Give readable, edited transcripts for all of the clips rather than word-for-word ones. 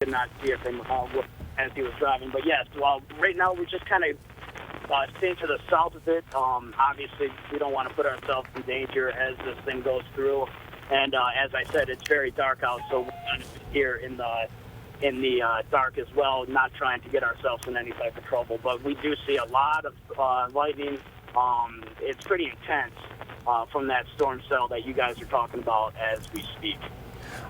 did not see it from as he was driving. But yes, well, right now we're just kind of staying to the south of it. Obviously, we don't want to put ourselves in danger as this thing goes through. And as I said, it's very dark out, so we're kind of here in the dark as well, not trying to get ourselves in any type of trouble. But we do see a lot of lightning. It's pretty intense from that storm cell that you guys are talking about as we speak.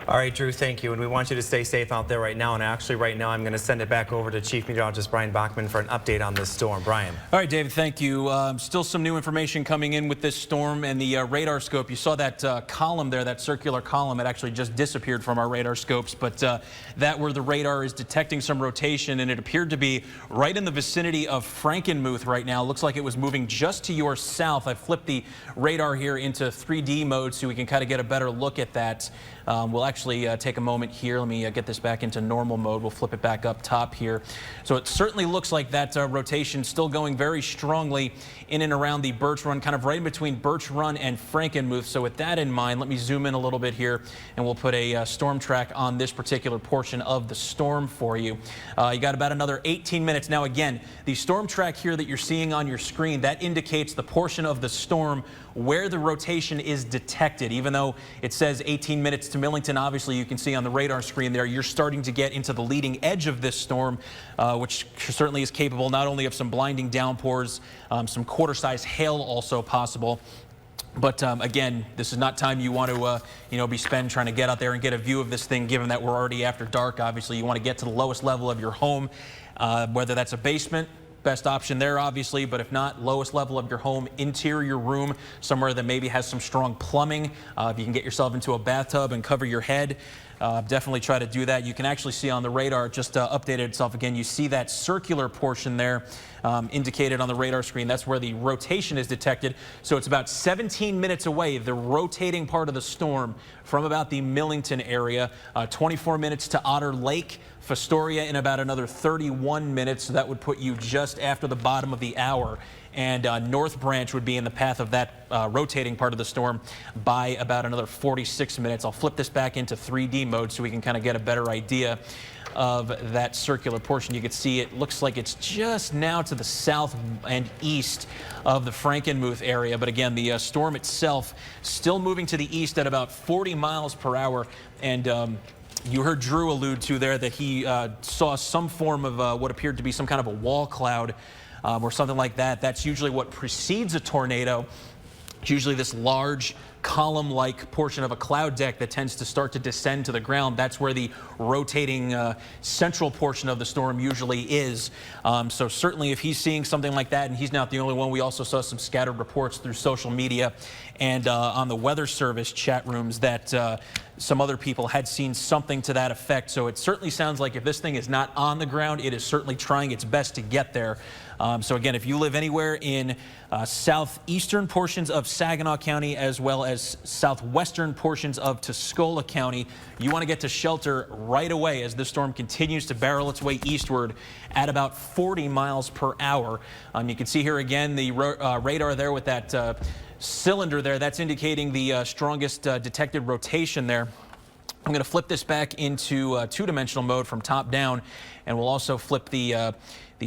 All right, Drew, thank you. And we want you to stay safe out there right now. And actually right now I'm going to send it back over to Chief Meteorologist Brian Bachman for an update on this storm. Brian. All right, David, thank you. Still some new information coming in with this storm and the radar scope. You saw that column there, that circular column. It actually just disappeared from our radar scopes. But that where the radar is detecting some rotation, and it appeared to be right in the vicinity of Frankenmuth right now. Looks like it was moving just to your south. I flipped the radar here into 3D mode so we can kind of get a better look at that. We'll actually take a moment here. Let me get this back into normal mode. We'll flip it back up top here. So it certainly looks like that rotation still going very strongly in and around the Birch Run, kind of right in between Birch Run and Frankenmuth. So with that in mind, let me zoom in a little bit here, and we'll put a storm track on this particular portion of the storm for you. You got about another 18 minutes. Now again, the storm track here that you're seeing on your screen, that indicates the portion of the storm where the rotation is detected. Even though it says 18 minutes to Millington, obviously you can see on the radar screen there, you're starting to get into the leading edge of this storm, which certainly is capable not only of some blinding downpours, some quarter-size hail also possible. But again, this is not time you want to, be spent trying to get out there and get a view of this thing, given that we're already after dark. Obviously, you want to get to the lowest level of your home, whether that's a basement. Best option there, obviously, but if not, lowest level of your home, interior room, somewhere that maybe has some strong plumbing. If you can get yourself into a bathtub and cover your head, definitely try to do that. You can actually see on the radar, just updated itself again, you see that circular portion there indicated on the radar screen. That's where the rotation is detected. So it's about 17 minutes away, the rotating part of the storm from about the Millington area, 24 minutes to Otter Lake. Fostoria in about another 31 minutes, so that would put you just after the bottom of the hour. And North Branch would be in the path of that rotating part of the storm by about another 46 minutes. I'll flip this back into 3D mode so we can kind of get a better idea of that circular portion. You can see it looks like it's just now to the south and east of the Frankenmuth area. But again, the storm itself still moving to the east at about 40 miles per hour. And you heard Drew allude to there that he saw some form of what appeared to be some kind of a wall cloud or something like that. That's usually what precedes a tornado. It's usually this large column-like portion of a cloud deck that tends to start to descend to the ground. That's where the rotating central portion of the storm usually is. So certainly if he's seeing something like that, and he's not the only one, we also saw some scattered reports through social media and on the Weather Service chat rooms that some other people had seen something to that effect. So it certainly sounds like if this thing is not on the ground, it is certainly trying its best to get there. So again, if you live anywhere in southeastern portions of Saginaw County as well as southwestern portions of Tuscola County, you want to get to shelter right away as this storm continues to barrel its way eastward at about 40 miles per hour. You can see here again the radar there with that cylinder there. That's indicating the strongest detected rotation there. I'm going to flip this back into two-dimensional mode from top down, and we'll also flip the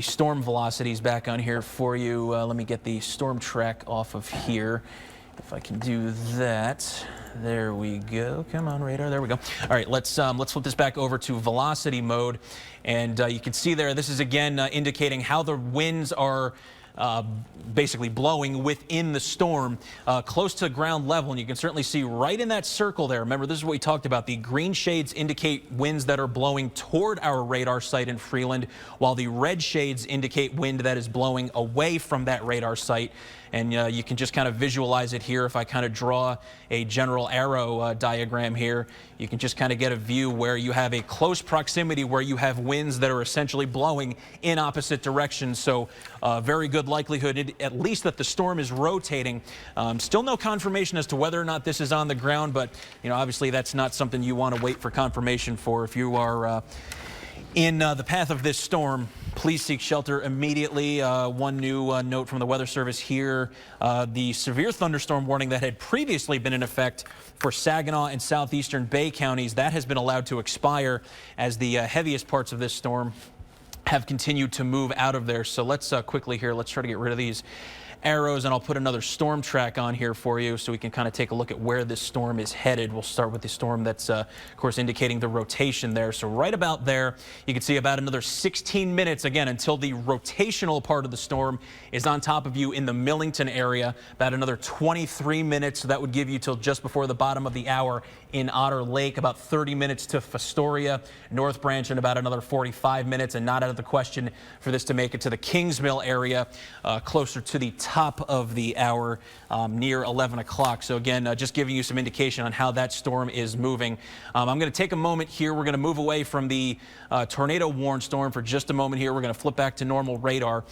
storm velocities back on here for you. Let me get the storm track off of here. If I can do that. There we go. Come on, radar. There we go. All right, let's flip this back over to velocity mode. And you can see there, this is again indicating how the winds are basically blowing within the storm close to ground level. And you can certainly see right in that circle there. Remember, this is what we talked about. The green shades indicate winds that are blowing toward our radar site in Freeland, while the red shades indicate wind that is blowing away from that radar site. And you can just kind of visualize it here. If I kind of draw a general arrow diagram here, you can just kind of get a view where you have a close proximity where you have winds that are essentially blowing in opposite directions. So very good likelihood, at least, that the storm is rotating. Still no confirmation as to whether or not this is on the ground, but obviously that's not something you want to wait for confirmation for. If you are In the path of this storm, please seek shelter immediately. One new note from the Weather Service here. The severe thunderstorm warning that had previously been in effect for Saginaw and southeastern Bay counties, that has been allowed to expire as the heaviest parts of this storm have continued to move out of there. So let's quickly here, let's try to get rid of these arrows, and I'll put another storm track on here for you so we can kind of take a look at where this storm is headed. We'll start with the storm that's, of course, indicating the rotation there. So right about there, you can see about another 16 minutes, again, until the rotational part of the storm is on top of you in the Millington area. About another 23 minutes, so that would give you till just before the bottom of the hour in Otter Lake. About 30 minutes to Fostoria, North Branch, and about another 45 minutes, and not out of the question for this to make it to the Kingsmill area closer to the top of the hour near 11 o'clock. So again, just giving you some indication on how that storm is moving. I'm going to take a moment here. We're going to move away from the tornado warned storm for just a moment here. We're going to flip back to normal radar.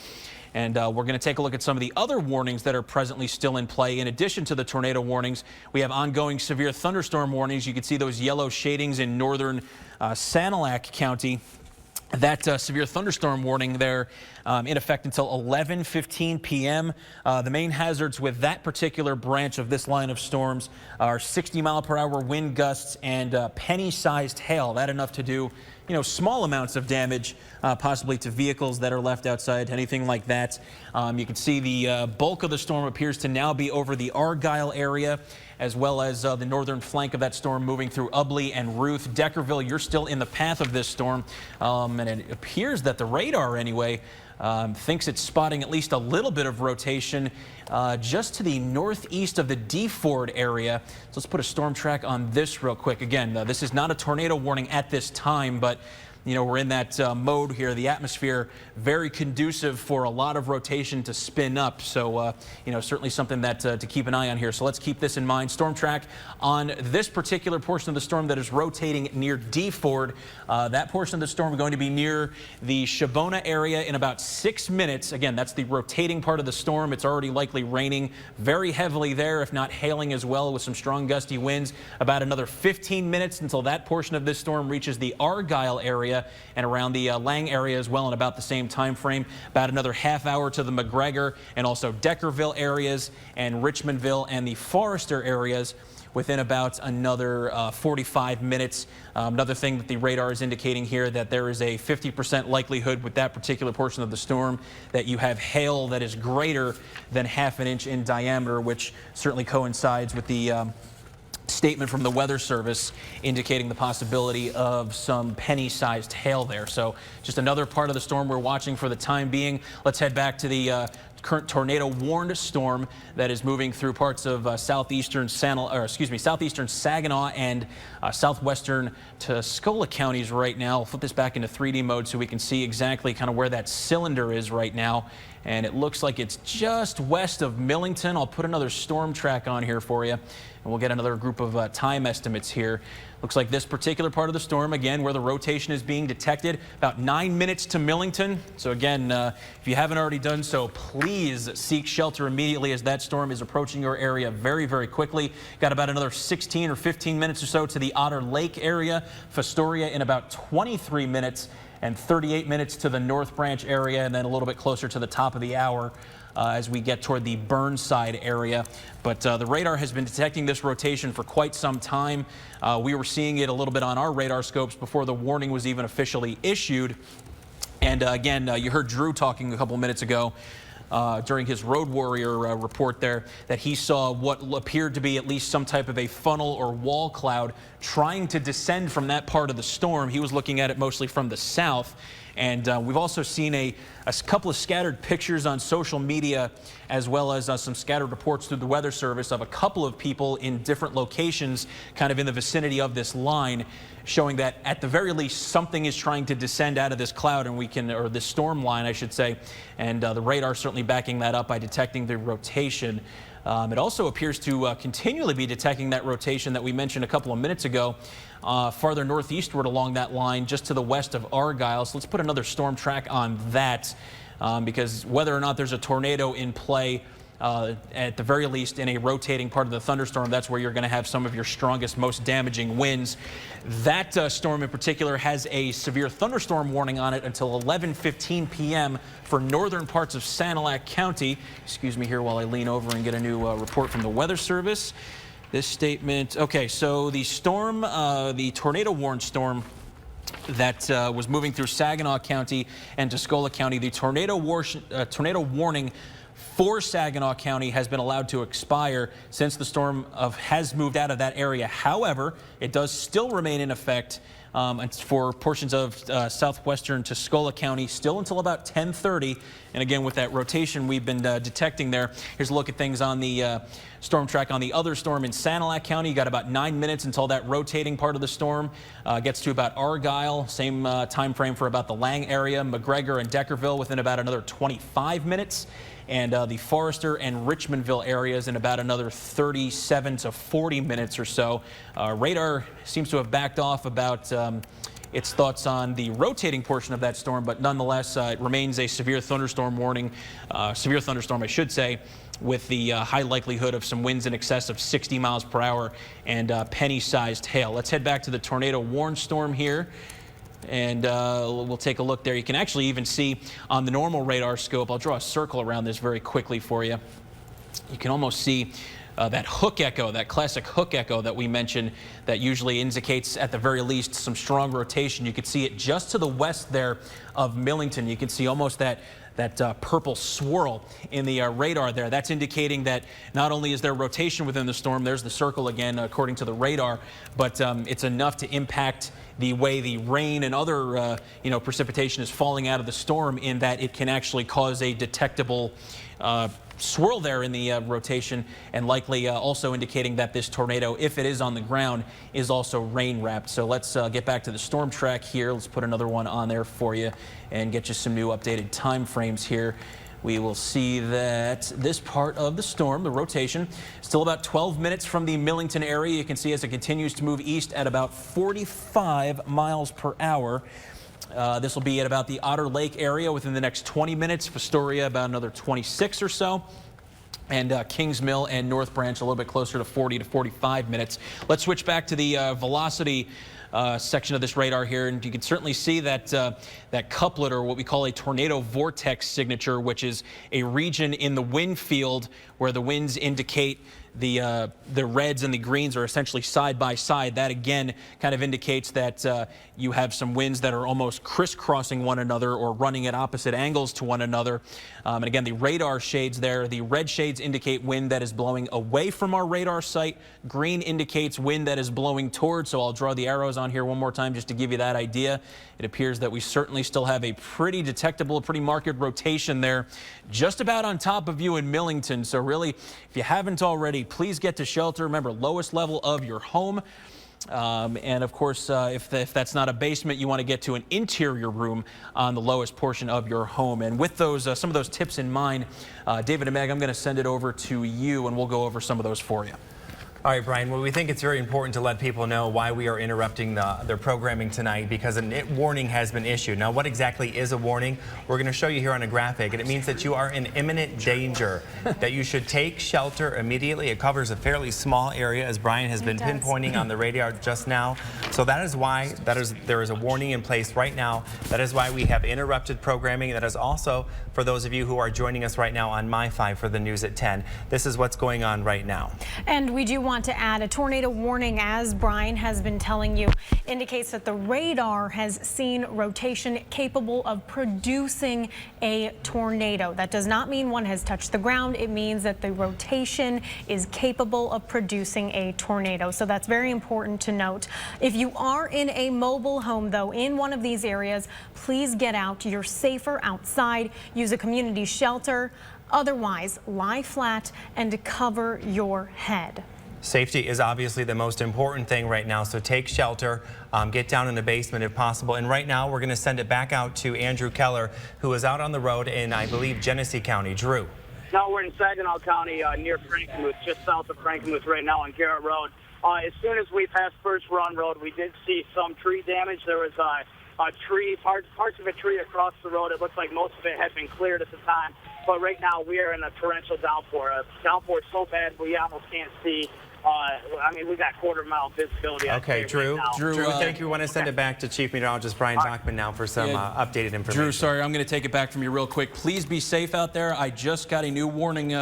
And we're going to take a look at some of the other warnings that are presently still in play. In addition to the tornado warnings, we have ongoing severe thunderstorm warnings. You can see those yellow shadings in northern Sanilac County. That severe thunderstorm warning there in effect until 11:15 p.m. The main hazards with that particular branch of this line of storms are 60-mile-per-hour wind gusts and penny-sized hail. That enough to do, small amounts of damage, possibly to vehicles that are left outside, anything like that. You can see the bulk of the storm appears to now be over the Argyle area, as well as the northern flank of that storm moving through Ubley and Ruth. Deckerville, you're still in the path of this storm, and it appears that the radar, anyway, thinks it's spotting at least a little bit of rotation just to the northeast of the DeFord area. So let's put a storm track on this real quick. Again, this is not a tornado warning at this time, but we're in that mode here. The atmosphere very conducive for a lot of rotation to spin up. So, certainly something that to keep an eye on here. So let's keep this in mind. Storm track on this particular portion of the storm that is rotating near DeFord. That portion of the storm is going to be near the Shabona area in about 6 minutes. Again, that's the rotating part of the storm. It's already likely raining very heavily there, if not hailing as well, with some strong gusty winds. About another 15 minutes until that portion of this storm reaches the Argyle area and around the Lang area as well in about the same time frame. About another half hour to the McGregor and also Deckerville areas and Richmondville and the Forester areas within about another 45 minutes. Another thing that the radar is indicating here, that there is a 50% likelihood with that particular portion of the storm that you have hail that is greater than ½ inch in diameter, which certainly coincides with the statement from the Weather Service indicating the possibility of some penny-sized hail there. So just another part of the storm we're watching for the time being. Let's head back to the current tornado warned storm that is moving through parts of southeastern Saginaw and southwestern Tuscola counties right now. I'll flip this back into 3D mode so we can see exactly kind of where that cylinder is right now. And it looks like it's just west of Millington. I'll put another storm track on here for you, and we'll get another group of time estimates here. Looks like this particular part of the storm, again, where the rotation is being detected, about 9 minutes to Millington. So again, if you haven't already done so, please seek shelter immediately as that storm is approaching your area very, very quickly. Got about another 16 or 15 minutes or so to the Otter Lake area, Fostoria in about 23 minutes, and 38 minutes to the North Branch area, and then a little bit closer to the top of the hour as we get toward the Burnside area. But the radar has been detecting this rotation for quite some time. We were seeing it a little bit on our radar scopes before the warning was even officially issued. And again, you heard Drew talking a couple minutes ago during his Road Warrior report there, that he saw what appeared to be at least some type of a funnel or wall cloud trying to descend from that part of the storm. He was looking at it mostly from the south. And we've also seen a couple of scattered pictures on social media, as well as some scattered reports through the Weather Service of a couple of people in different locations kind of in the vicinity of this line, showing that at the very least something is trying to descend out of this cloud, and or this storm line, I should say. And the radar certainly backing that up by detecting the rotation. It also appears to continually be detecting that rotation that we mentioned a couple of minutes ago, farther northeastward along that line, just to the west of Argyle. So let's put another storm track on that, because whether or not there's a tornado in play at the very least in a rotating part of the thunderstorm. That's where you're going to have some of your strongest, most damaging winds. That storm in particular has a severe thunderstorm warning on it until 11:15 p.m. for northern parts of Sanilac County. Excuse me here while I lean over and get a new report from the Weather Service. This statement, okay, so the storm, the tornado warned storm that was moving through Saginaw County and Tuscola County, the tornado warning for Saginaw County has been allowed to expire since the storm has moved out of that area. However, it does still remain in effect for portions of southwestern Tuscola County still until about 10:30. And again, with that rotation we've been detecting there, here's a look at things on the storm track on the other storm in Sanilac County. You got about 9 minutes until that rotating part of the storm gets to about Argyle. Same time frame for about the Lang area, McGregor and Deckerville within about another 25 minutes. And the Forester and Richmondville areas in about another 37 to 40 minutes or so. Radar seems to have backed off about its thoughts on the rotating portion of that storm, but nonetheless, it remains a severe thunderstorm warning, severe thunderstorm, I should say, with the high likelihood of some winds in excess of 60 miles per hour and penny-sized hail. Let's head back to the tornado warned storm here. And we'll take a look there. You can actually even see on the normal radar scope, I'll draw a circle around this very quickly for you. You can almost see that hook echo, that classic hook echo that we mentioned that usually indicates at the very least some strong rotation. You can see it just to the west there of Millington. You can see almost that purple swirl in the radar there. That's indicating that not only is there rotation within the storm, there's the circle again according to the radar, but it's enough to impact the way the rain and other precipitation is falling out of the storm, in that it can actually cause a detectable swirl there in the rotation, and likely also indicating that this tornado, if it is on the ground, is also rain wrapped. So let's get back to the storm track here. Let's put another one on there for you and get you some new updated time frames here. We will see that this part of the storm, the rotation, still about 12 minutes from the Millington area. You can see as it continues to move east at about 45 miles per hour. This will be at about the Otter Lake area within the next 20 minutes. Fostoria about another 26 or so. And Kings Mill and North Branch a little bit closer to 40 to 45 minutes. Let's switch back to the velocity section of this radar here, and you can certainly see that that couplet, or what we call a tornado vortex signature, which is a region in the wind field where the winds indicate the reds and the greens are essentially side by side. That again kind of indicates that you have some winds that are almost crisscrossing one another or running at opposite angles to one another. And again, the radar shades there, the red shades indicate wind that is blowing away from our radar site. Green indicates wind that is blowing towards. So I'll draw the arrows on here one more time just to give you that idea. It appears that we certainly still have a pretty detectable, pretty marked rotation there just about on top of you in Millington. So really, if you haven't already, please get to shelter. Remember, lowest level of your home. And of course, if that's not a basement, you want to get to an interior room on the lowest portion of your home. And with those, some of those tips in mind, David and Meg, I'm going to send it over to you and we'll go over some of those for you. All right, Brian, well, we think it's very important to let people know why we are interrupting their programming tonight, because a warning has been issued. Now, what exactly is a warning? We're going to show you here on a graphic, and it means that you are in imminent danger, that you should take shelter immediately. It covers a fairly small area, as Brian has been pinpointing on the radar just now. So that is why there is a warning in place right now. That is why we have interrupted programming. That is also for those of you who are joining us right now on My5 for the news at 10. This is what's going on right now. And we do want to add a tornado warning, as Brian has been telling you, indicates that the radar has seen rotation capable of producing a tornado. That does not mean one has touched the ground. It means that the rotation is capable of producing a tornado. So that's very important to note. If you are in a mobile home, though, in one of these areas, please get out. You're safer outside. Use a community shelter. Otherwise, lie flat and cover your head. Safety is obviously the most important thing right now, so take shelter, get down in the basement if possible. And right now, we're going to send it back out to Andrew Keller, who is out on the road in, I believe, Genesee County. Drew. No, we're in Saginaw County near Frankenmuth, just south of Frankenmuth right now on Garrett Road. As soon as we passed First Run Road, we did see some tree damage. There was a tree, parts of a tree across the road. It looks like most of it had been cleared at the time. But right now we are in a torrential downpour. Downpour is so bad we almost can't see. I mean, we got quarter-mile visibility. Okay, Drew. Right Drew, thank you. We want to send it back to Chief Meteorologist Brian Bachman now for some updated information. Drew, sorry, I'm going to take it back from you real quick. Please be safe out there. I just got a new warning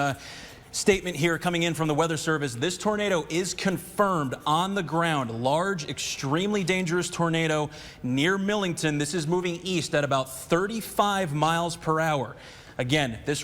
statement here coming in from the Weather Service. This tornado is confirmed on the ground. Large, extremely dangerous tornado near Millington. This is moving east at about 35 miles per hour. Again, this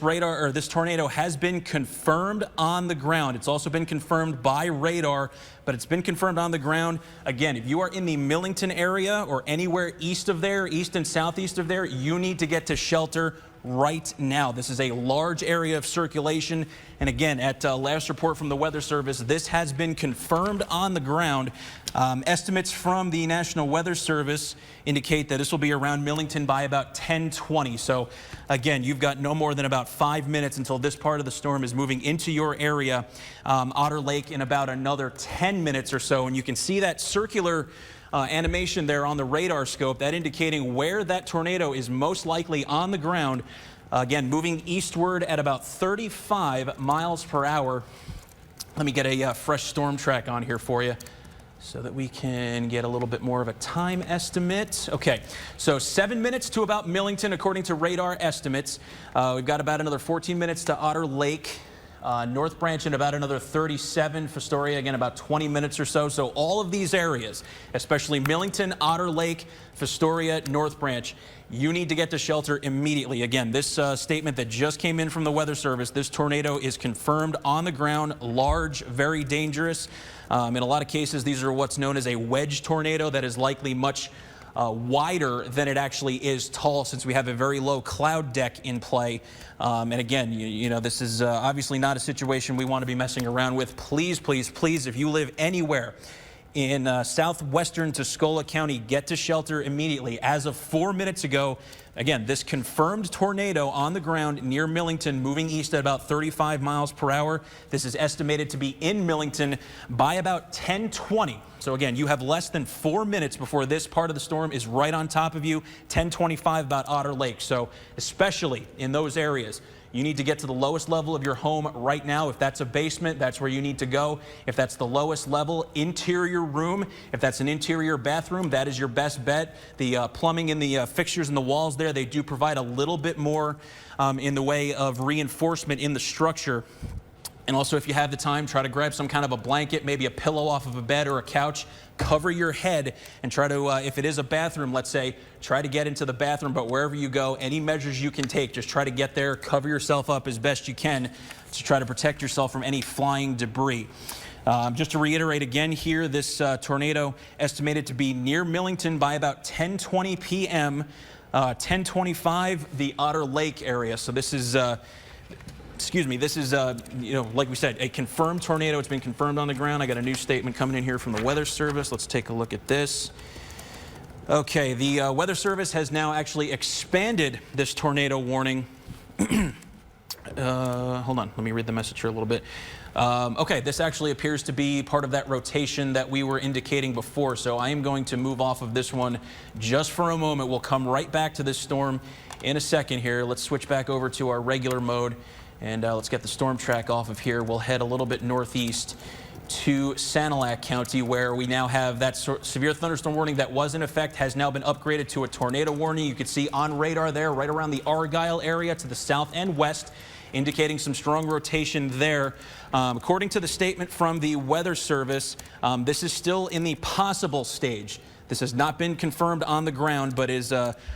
tornado has been confirmed on the ground. It's also been confirmed by radar, but it's been confirmed on the ground. Again, if you are in the Millington area or anywhere east of there, east and southeast of there, you need to get to shelter right now. This is a large area of circulation. And again, at last report from the Weather Service, this has been confirmed on the ground. Estimates from the National Weather Service indicate that this will be around Millington by about 10:20. So again, you've got no more than about 5 minutes until this part of the storm is moving into your area. Otter Lake in about another 10 minutes or so. And you can see that circular animation there on the radar scope, that indicating where that tornado is most likely on the ground. Again, moving eastward at about 35 miles per hour. Let me get a fresh storm track on here for you so that we can get a little bit more of a time estimate. Okay, so 7 minutes to about Millington according to radar estimates. We've got about another 14 minutes to Otter Lake. North Branch in about another 37, Fostoria again about 20 minutes or so. So all of these areas, especially Millington, Otter Lake, Fostoria, North Branch, you need to get to shelter immediately. Again, this statement that just came in from the Weather Service, this tornado is confirmed on the ground, large, very dangerous. In a lot of cases, these are what's known as a wedge tornado that is likely much wider than it actually is tall, since we have a very low cloud deck in play. And again, you know, this is obviously not a situation we want to be messing around with. Please, please, please, if you live anywhere in southwestern Tuscola County, get to shelter immediately. As of 4 minutes ago, again, this confirmed tornado on the ground near Millington, moving east at about 35 miles per hour. This is estimated to be in Millington by about 10:20. So again, you have less than 4 minutes before this part of the storm is right on top of you. 10:25 about Otter Lake. So especially in those areas, you need to get to the lowest level of your home right now. If that's a basement, that's where you need to go. If that's the lowest level, interior room, if that's an interior bathroom, that is your best bet. The plumbing and the fixtures in the walls there, they do provide a little bit more in the way of reinforcement in the structure. And also, if you have the time, try to grab some kind of a blanket, maybe a pillow off of a bed or a couch, cover your head, and try to, if it is a bathroom, let's say, try to get into the bathroom. But wherever you go, any measures you can take, just try to get there, cover yourself up as best you can to try to protect yourself from any flying debris. Just to reiterate again here, this tornado estimated to be near Millington by about 10:20 p.m., 10:25 the Otter Lake area. So this is this is, you know, like we said, a confirmed tornado. It's been confirmed on the ground. I got a new statement coming in here from the Weather Service. Let's take a look at this. Okay, the Weather Service has now actually expanded this tornado warning. Hold on, let me read the message here a little bit. Okay, this actually appears to be part of that rotation that we were indicating before. So I am going to move off of this one just for a moment. We'll come right back to this storm in a second here. Let's switch back over to our regular mode. And let's get the storm track off of here. We'll head a little bit northeast to Sanilac County, where we now have that severe thunderstorm warning that was in effect has now been upgraded to a tornado warning. You can see on radar there, right around the Argyle area to the south and west, indicating some strong rotation there. According to the statement from the Weather Service, this is still in the possible stage. This has not been confirmed on the ground, but is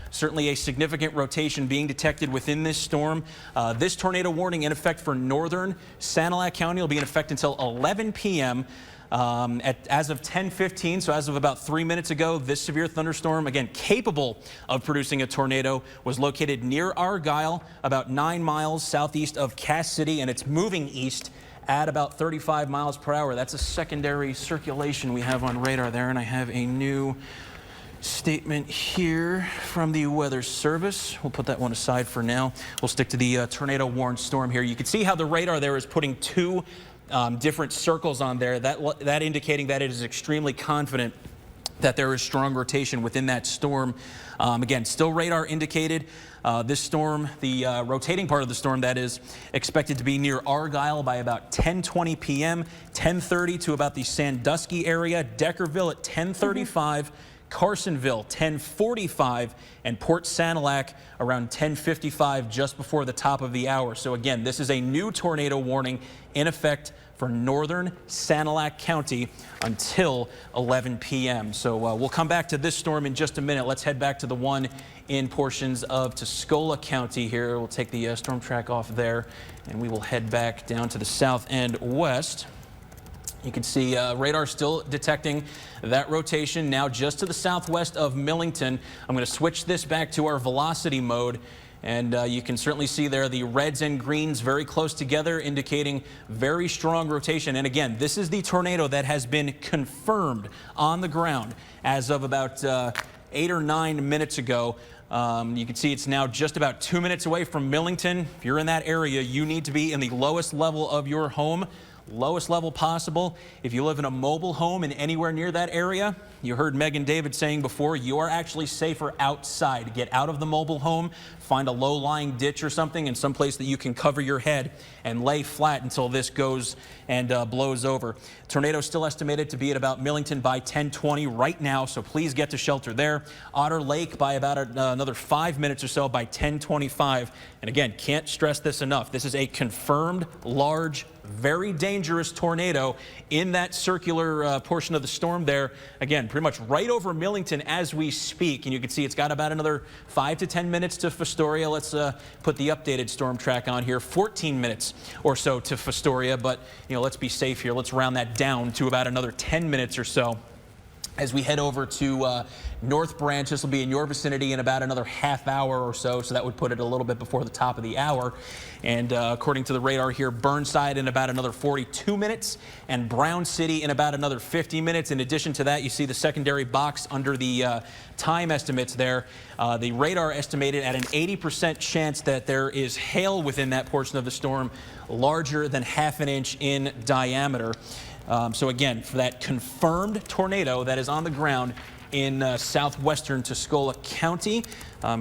certainly a significant rotation being detected within this storm. This tornado warning in effect for northern Sanilac County will be in effect until 11 p.m. As of 10:15, so as of about 3 minutes ago, this severe thunderstorm, again capable of producing a tornado, was located near Argyle, about 9 miles southeast of Cass City, and it's moving east at about 35 miles per hour. That's a secondary circulation we have on radar there, and I have a new statement here from the Weather Service. We'll put that one aside for now. We'll stick to the tornado warned storm here. You can see how the radar there is putting two different circles on there, that indicating that it is extremely confident that there is strong rotation within that storm. Again, still radar indicated. This storm, the rotating part of the storm, that is expected to be near Argyle by about 10:20 p.m., 10:30 to about the Sandusky area, Deckerville at 10:35, Carsonville 10:45, and Port Sanilac around 10:55, just before the top of the hour. So again, this is a new tornado warning in effect for northern Sanilac County until 11 p.m. So we'll come back to this storm in just a minute. Let's head back to the one in portions of Tuscola County here. We'll take the storm track off there, and we will head back down to the south and west. You can see radar still detecting that rotation now just to the southwest of Millington. I'm going to switch this back to our velocity mode. And you can certainly see there the reds and greens very close together, indicating very strong rotation. And again, this is the tornado that has been confirmed on the ground as of about 8 or 9 minutes ago. You can see it's now just about 2 minutes away from Millington. If you're in that area, you need to be in the lowest level of your home. Lowest level possible. If you live in a mobile home and anywhere near that area, you heard Megan David saying before, you are actually safer outside. Get out of the mobile home, find a low-lying ditch or something, and someplace that you can cover your head and lay flat until this goes and blows over. Tornado still estimated to be at about Millington by 10:20 right now, so please get to shelter there. Otter Lake by about another 5 minutes or so by 10:25. And again, can't stress this enough. This is a confirmed large, very dangerous tornado in that circular portion of the storm there. Again, pretty much right over Millington as we speak. And you can see it's got about another 5 to 10 minutes to Fostoria. Let's put the updated storm track on here. 14 minutes or so to Fostoria. But, you know, let's be safe here. Let's round that down to about another 10 minutes or so. As we head over to North Branch, this will be in your vicinity in about another half hour or so, so that would put it a little bit before the top of the hour. And according to the radar here, Burnside in about another 42 minutes and Brown City in about another 50 minutes. In addition to that, you see the secondary box under the time estimates there. The radar estimated at an 80% chance that there is hail within that portion of the storm, larger than ½ an inch in diameter. So again, for that confirmed tornado that is on the ground in southwestern Tuscola County.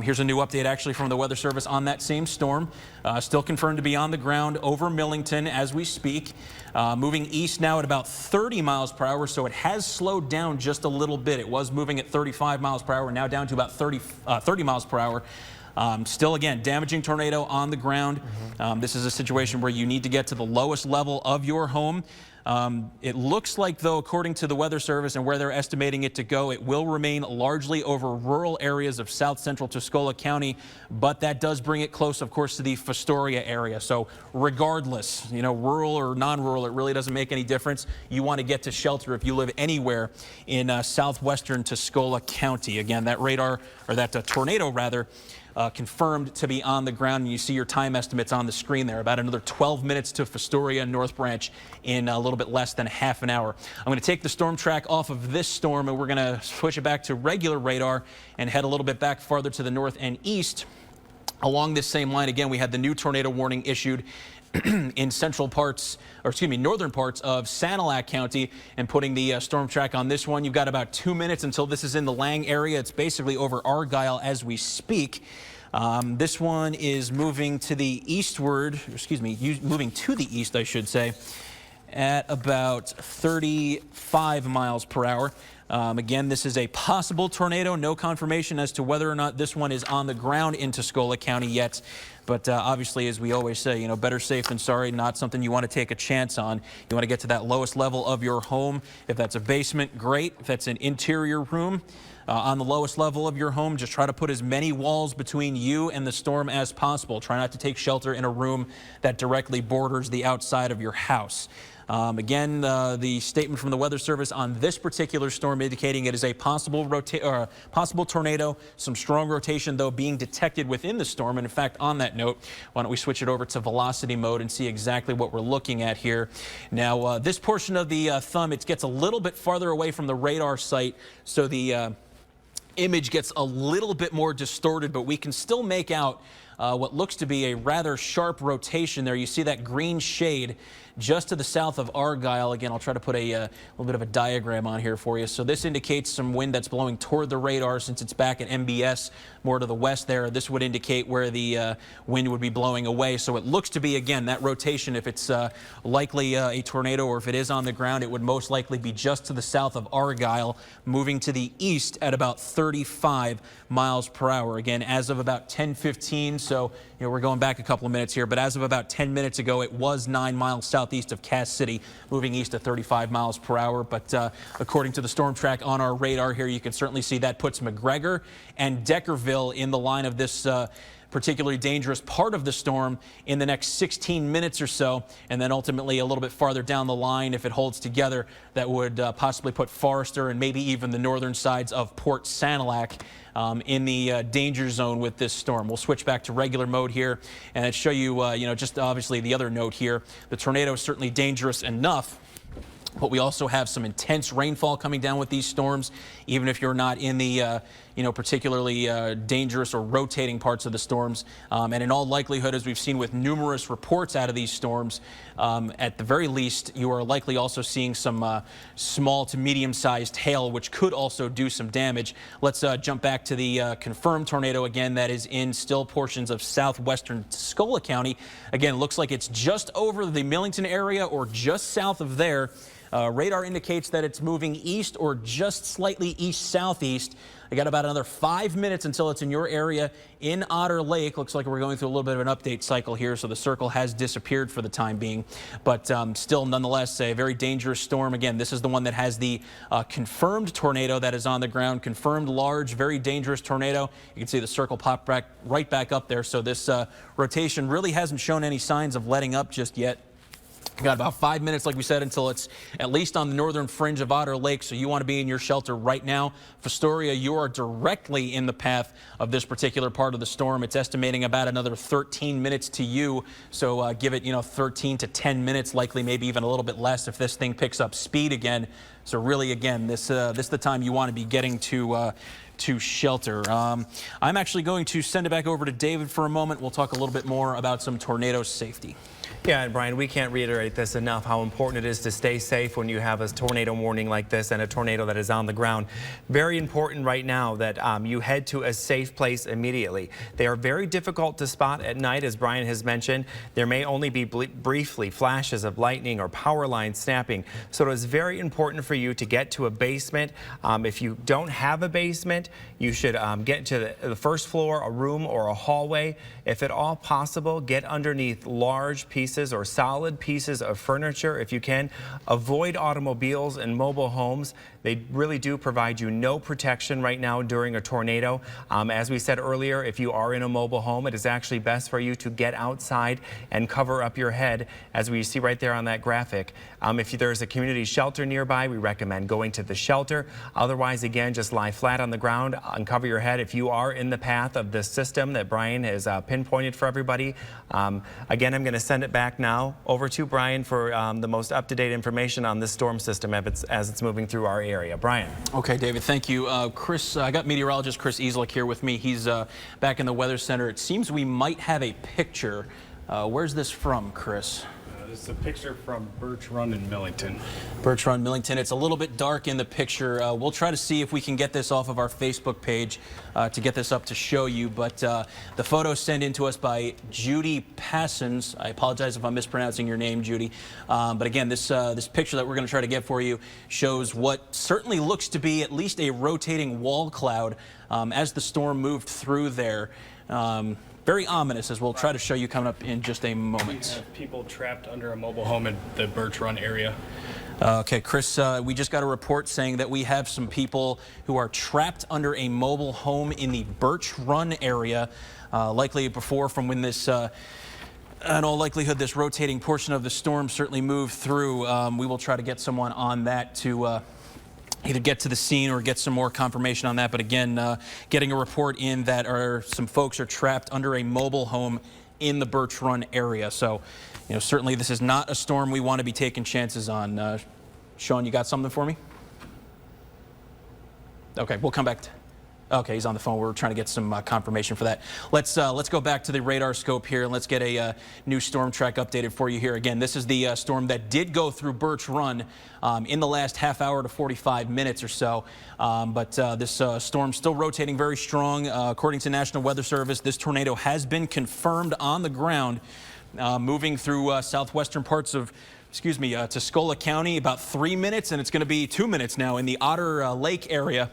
Here's a new update actually from the Weather Service on that same storm. Still confirmed to be on the ground over Millington as we speak. Moving east now at about 30 miles per hour, so it has slowed down just a little bit. It was moving at 35 miles per hour, now down to about 30 miles per hour. Still, again, damaging tornado on the ground. This is a situation where you need to get to the lowest level of your home. It looks like, though, according to the Weather Service and where they're estimating it to go, it will remain largely over rural areas of south central Tuscola County, but that does bring it close, of course, to the Fostoria area. So regardless, you know, rural or non-rural, it really doesn't make any difference. You want to get to shelter if you live anywhere in southwestern Tuscola County. Again, that radar, or that tornado rather, confirmed to be on the ground, and you see your time estimates on the screen there. About another 12 minutes to Fostoria and North Branch in a little bit less than ½ an hour. I'm going to take the storm track off of this storm, and we're going to switch it back to regular radar and head a little bit back farther to the north and east. Along this same line, again, we had the new tornado warning issued in central parts, or excuse me, northern parts of Sanilac County. And putting the storm track on this one, you've got about 2 minutes until this is in the Lang area. It's basically over Argyle as we speak. This one is moving to the eastward, excuse me, moving to the east, I should say, at about 35 miles per hour. Again, this is a possible tornado. No confirmation as to whether or not this one is on the ground in Tuscola County yet. But obviously, as we always say, you know, better safe than sorry. Not something you want to take a chance on. You want to get to that lowest level of your home. If that's a basement, great. If that's an interior room, on the lowest level of your home, just try to put as many walls between you and the storm as possible. Try not to take shelter in a room that directly borders the outside of your house. Again, the statement from the Weather Service on this particular storm indicating it is a possible tornado. Some strong rotation, though, being detected within the storm. And in fact, on that note, why don't we switch it over to velocity mode and see exactly what we're looking at here. Now, this portion of the thumb, it gets a little bit farther away from the radar site, so the image gets a little bit more distorted, but we can still make out what looks to be a rather sharp rotation there. You see that green shade just to the south of Argyle. Again, I'll try to put a little bit of a diagram on here for you. So this indicates some wind that's blowing toward the radar since it's back at MBS, more to the west there. This would indicate where the wind would be blowing away. So it looks to be, again, that rotation, if it's likely a tornado or if it is on the ground, it would most likely be just to the south of Argyle, moving to the east at about 35 miles per hour. Again, as of about 10:15, so we're going back a couple of minutes here, but as of about 10 minutes ago, it was 9 miles southeast of Cass City, moving east at 35 miles per hour. But according to the storm track on our radar here, you can certainly see that puts McGregor and Deckerville in the line of this particularly dangerous part of the storm in the next 16 minutes or so, and then ultimately a little bit farther down the line, if it holds together, that would possibly put Forrester and maybe even the northern sides of Port Sanilac in the danger zone with this storm. We'll switch back to regular mode here and show you, just obviously the other note here. The tornado is certainly dangerous enough, but we also have some intense rainfall coming down with these storms, even if you're not in the, particularly dangerous or rotating parts of the storms. And in all likelihood, as we've seen with numerous reports out of these storms, at the very least, you are likely also seeing some small to medium-sized hail, which could also do some damage. Let's jump back to the confirmed tornado again that is in still portions of southwestern Tuscola County. Again, looks like it's just over the Millington area or just south of there. Radar indicates that it's moving east or just slightly east-southeast. I got about another 5 minutes until it's in your area in Otter Lake. Looks like we're going through a little bit of an update cycle here, so the circle has disappeared for the time being. But still, nonetheless, a very dangerous storm. Again, this is the one that has the confirmed tornado that is on the ground. Confirmed large, very dangerous tornado. You can see the circle pop back right back up there. So this rotation really hasn't shown any signs of letting up just yet. Got about 5 minutes, like we said, until it's at least on the northern fringe of Otter Lake, so you want to be in your shelter right now. Fostoria, you are directly in the path of this particular part of the storm. It's estimating about another 13 minutes to you, so give it, 13 to 10 minutes, likely maybe even a little bit less if this thing picks up speed again. So really, again, this is the time you want to be getting to shelter. I'm actually going to send it back over to David for a moment. We'll talk a little bit more about some tornado safety. Yeah, and Brian, we can't reiterate this enough, how important it is to stay safe when you have a tornado warning like this and a tornado that is on the ground. Very important right now that you head to a safe place immediately. They are very difficult to spot at night, as Brian has mentioned. There may only be briefly flashes of lightning or power lines snapping. So it is very important for you to get to a basement. If you don't have a basement, you should get to the first floor, a room or a hallway. If at all possible, get underneath large pieces or solid pieces of furniture if you can. Avoid automobiles and mobile homes. They really do provide you no protection right now during a tornado. As we said earlier, if you are in a mobile home, it is actually best for you to get outside and cover up your head, as we see right there on that graphic. If there's a community shelter nearby, we recommend going to the shelter. Otherwise, again, just lie flat on the ground and cover your head if you are in the path of this system that Brian has pinpointed for everybody. Again, I'm going to send it back now over to Brian for the most up-to-date information on this storm system as it's moving through our area. Brian. Okay, David, thank you. Chris, I got meteorologist Chris Easlick here with me. He's back in the Weather Center. It seems we might have a picture. Where's this from, Chris? This is a picture from Birch Run in Millington. Birch Run, Millington. It's a little bit dark in the picture. We'll try to see if we can get this off of our Facebook page to get this up to show you. But the photo sent in to us by Judy Passons. I apologize if I'm mispronouncing your name, Judy. But again, this picture that we're going to try to get for you shows what certainly looks to be at least a rotating wall cloud as the storm moved through there. Very ominous, as we'll try to show you coming up in just a moment. We have people trapped under a mobile home in the Birch Run area. Okay, Chris, we just got a report saying that we have some people who are trapped under a mobile home in the Birch Run area, likely before from when this in all likelihood, this rotating portion of the storm certainly moved through. We will try to get someone on that to either get to the scene or get some more confirmation on that. But again, getting a report in that some folks are trapped under a mobile home in the Birch Run area. So, certainly this is not a storm we want to be taking chances on. Sean, you got something for me? Okay, we'll come back. Okay, he's on the phone. We're trying to get some confirmation for that. Let's go back to the radar scope here and let's get a new storm track updated for you here. Again, this is the storm that did go through Birch Run in the last half hour to 45 minutes or so. But this storm still rotating very strong. According to National Weather Service, this tornado has been confirmed on the ground, moving through southwestern parts of Tuscola County, about 3 minutes, and it's going to be 2 minutes now in the Otter Lake area.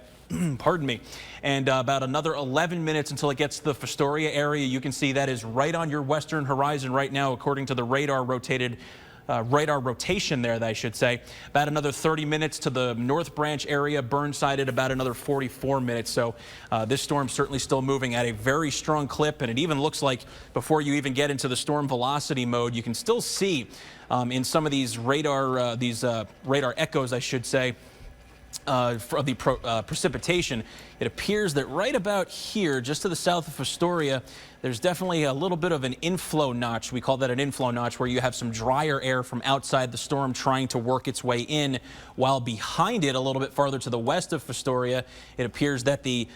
Pardon me. And about another 11 minutes until it gets to the Fostoria area. You can see that is right on your western horizon right now, according to the radar rotation there, I should say. About another 30 minutes to the North Branch area, Burnside at about another 44 minutes. So this storm certainly still moving at a very strong clip, and it even looks like before you even get into the storm velocity mode, you can still see in some of these radar echoes, I should say, for the precipitation. It appears that right about here, just to the south of Fostoria, there's definitely a little bit of an inflow notch. We call that an inflow notch, where you have some drier air from outside the storm trying to work its way in, while behind it, a little bit farther to the west of Fostoria, it appears that the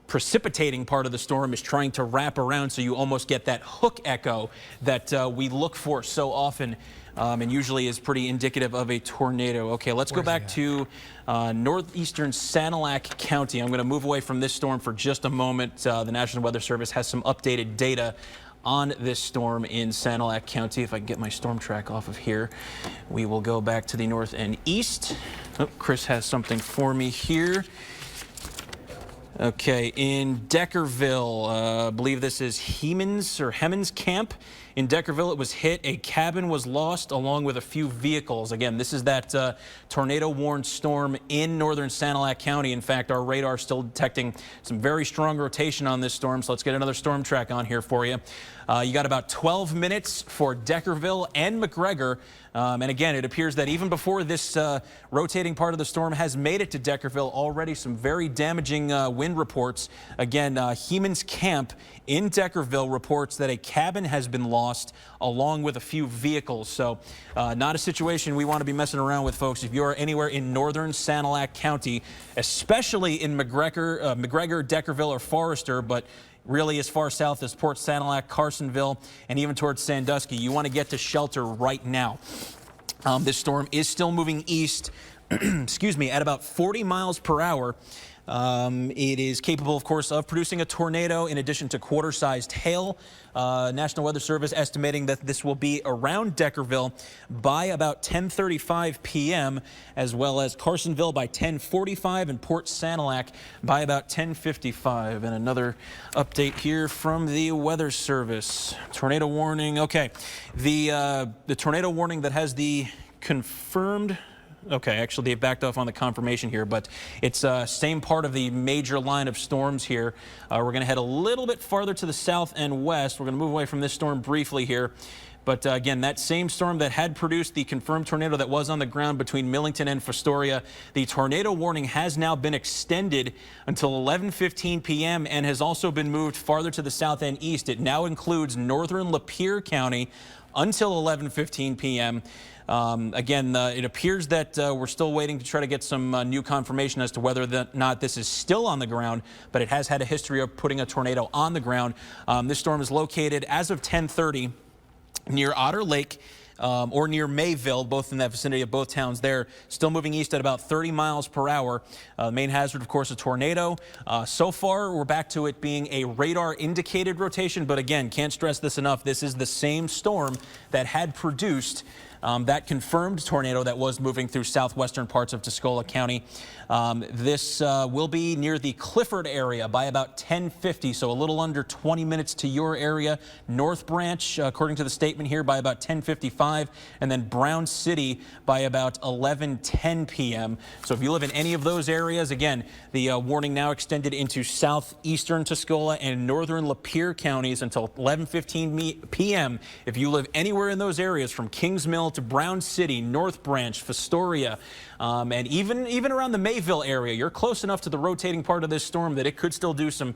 precipitating part of the storm is trying to wrap around, so you almost get that hook echo that we look for so often, and usually is pretty indicative of a tornado. Okay, let's go back to northeastern Sanilac County. I'm going to move away from this storm for just a moment. The National Weather Service has some updated data on this storm in Sanilac County. If I can get my storm track off of here, we will go back to the north and east. Oh, Chris has something for me here. Okay, in Deckerville, I believe this is Hemmons Camp. In Deckerville, it was hit. A cabin was lost along with a few vehicles. Again, this is that tornado-warned storm in northern Sanilac County. In fact, our radar is still detecting some very strong rotation on this storm, so let's get another storm track on here for you. You got about 12 minutes for Deckerville and McGregor. And again, it appears that even before this rotating part of the storm has made it to Deckerville, already some very damaging wind reports. Again, Hemmons Camp in Deckerville reports that a cabin has been lost along with a few vehicles. So not a situation we want to be messing around with, folks. If you are anywhere in northern Sanilac County, especially in McGregor, Deckerville, or Forester, but really as far south as Port Sanilac, Carsonville, and even towards Sandusky, you want to get to shelter right now. This storm is still moving east, excuse me, at about 40 miles per hour. It is capable, of course, of producing a tornado in addition to quarter-sized hail. National Weather Service estimating that this will be around Deckerville by about 10:35 p.m., as well as Carsonville by 10:45 and Port Sanilac by about 10:55. And another update here from the Weather Service. Tornado warning. Okay, the tornado warning that has the confirmed. Okay, actually they backed off on the confirmation here, but it's same part of the major line of storms here. We're going to head a little bit farther to the south and west. We're going to move away from this storm briefly here. But again, that same storm that had produced the confirmed tornado that was on the ground between Millington and Fostoria, the tornado warning has now been extended until 11:15 p.m. and has also been moved farther to the south and east. It now includes northern Lapeer County until 11:15 p.m. Again, it appears that we're still waiting to try to get some new confirmation as to whether or not this is still on the ground, but it has had a history of putting a tornado on the ground. This storm is located as of 10:30 near Otter Lake, or near Mayville, both in that vicinity of both towns there, still moving east at about 30 miles per hour. Main hazard, of course, a tornado. So far, we're back to it being a radar-indicated rotation, but again, can't stress this enough. This is the same storm that had produced that confirmed tornado that was moving through southwestern parts of Tuscola County. This will be near the Clifford area by about 10:50, so a little under 20 minutes to your area. North Branch, according to the statement here, by about 10:55, and then Brown City by about 11:10 p.m. So if you live in any of those areas, again, the warning now extended into southeastern Tuscola and northern Lapeer counties until 11:15 p.m. If you live anywhere in those areas, from Kings Mill to Brown City, North Branch, Fostoria, and even around the Mayville area, you're close enough to the rotating part of this storm that it could still do some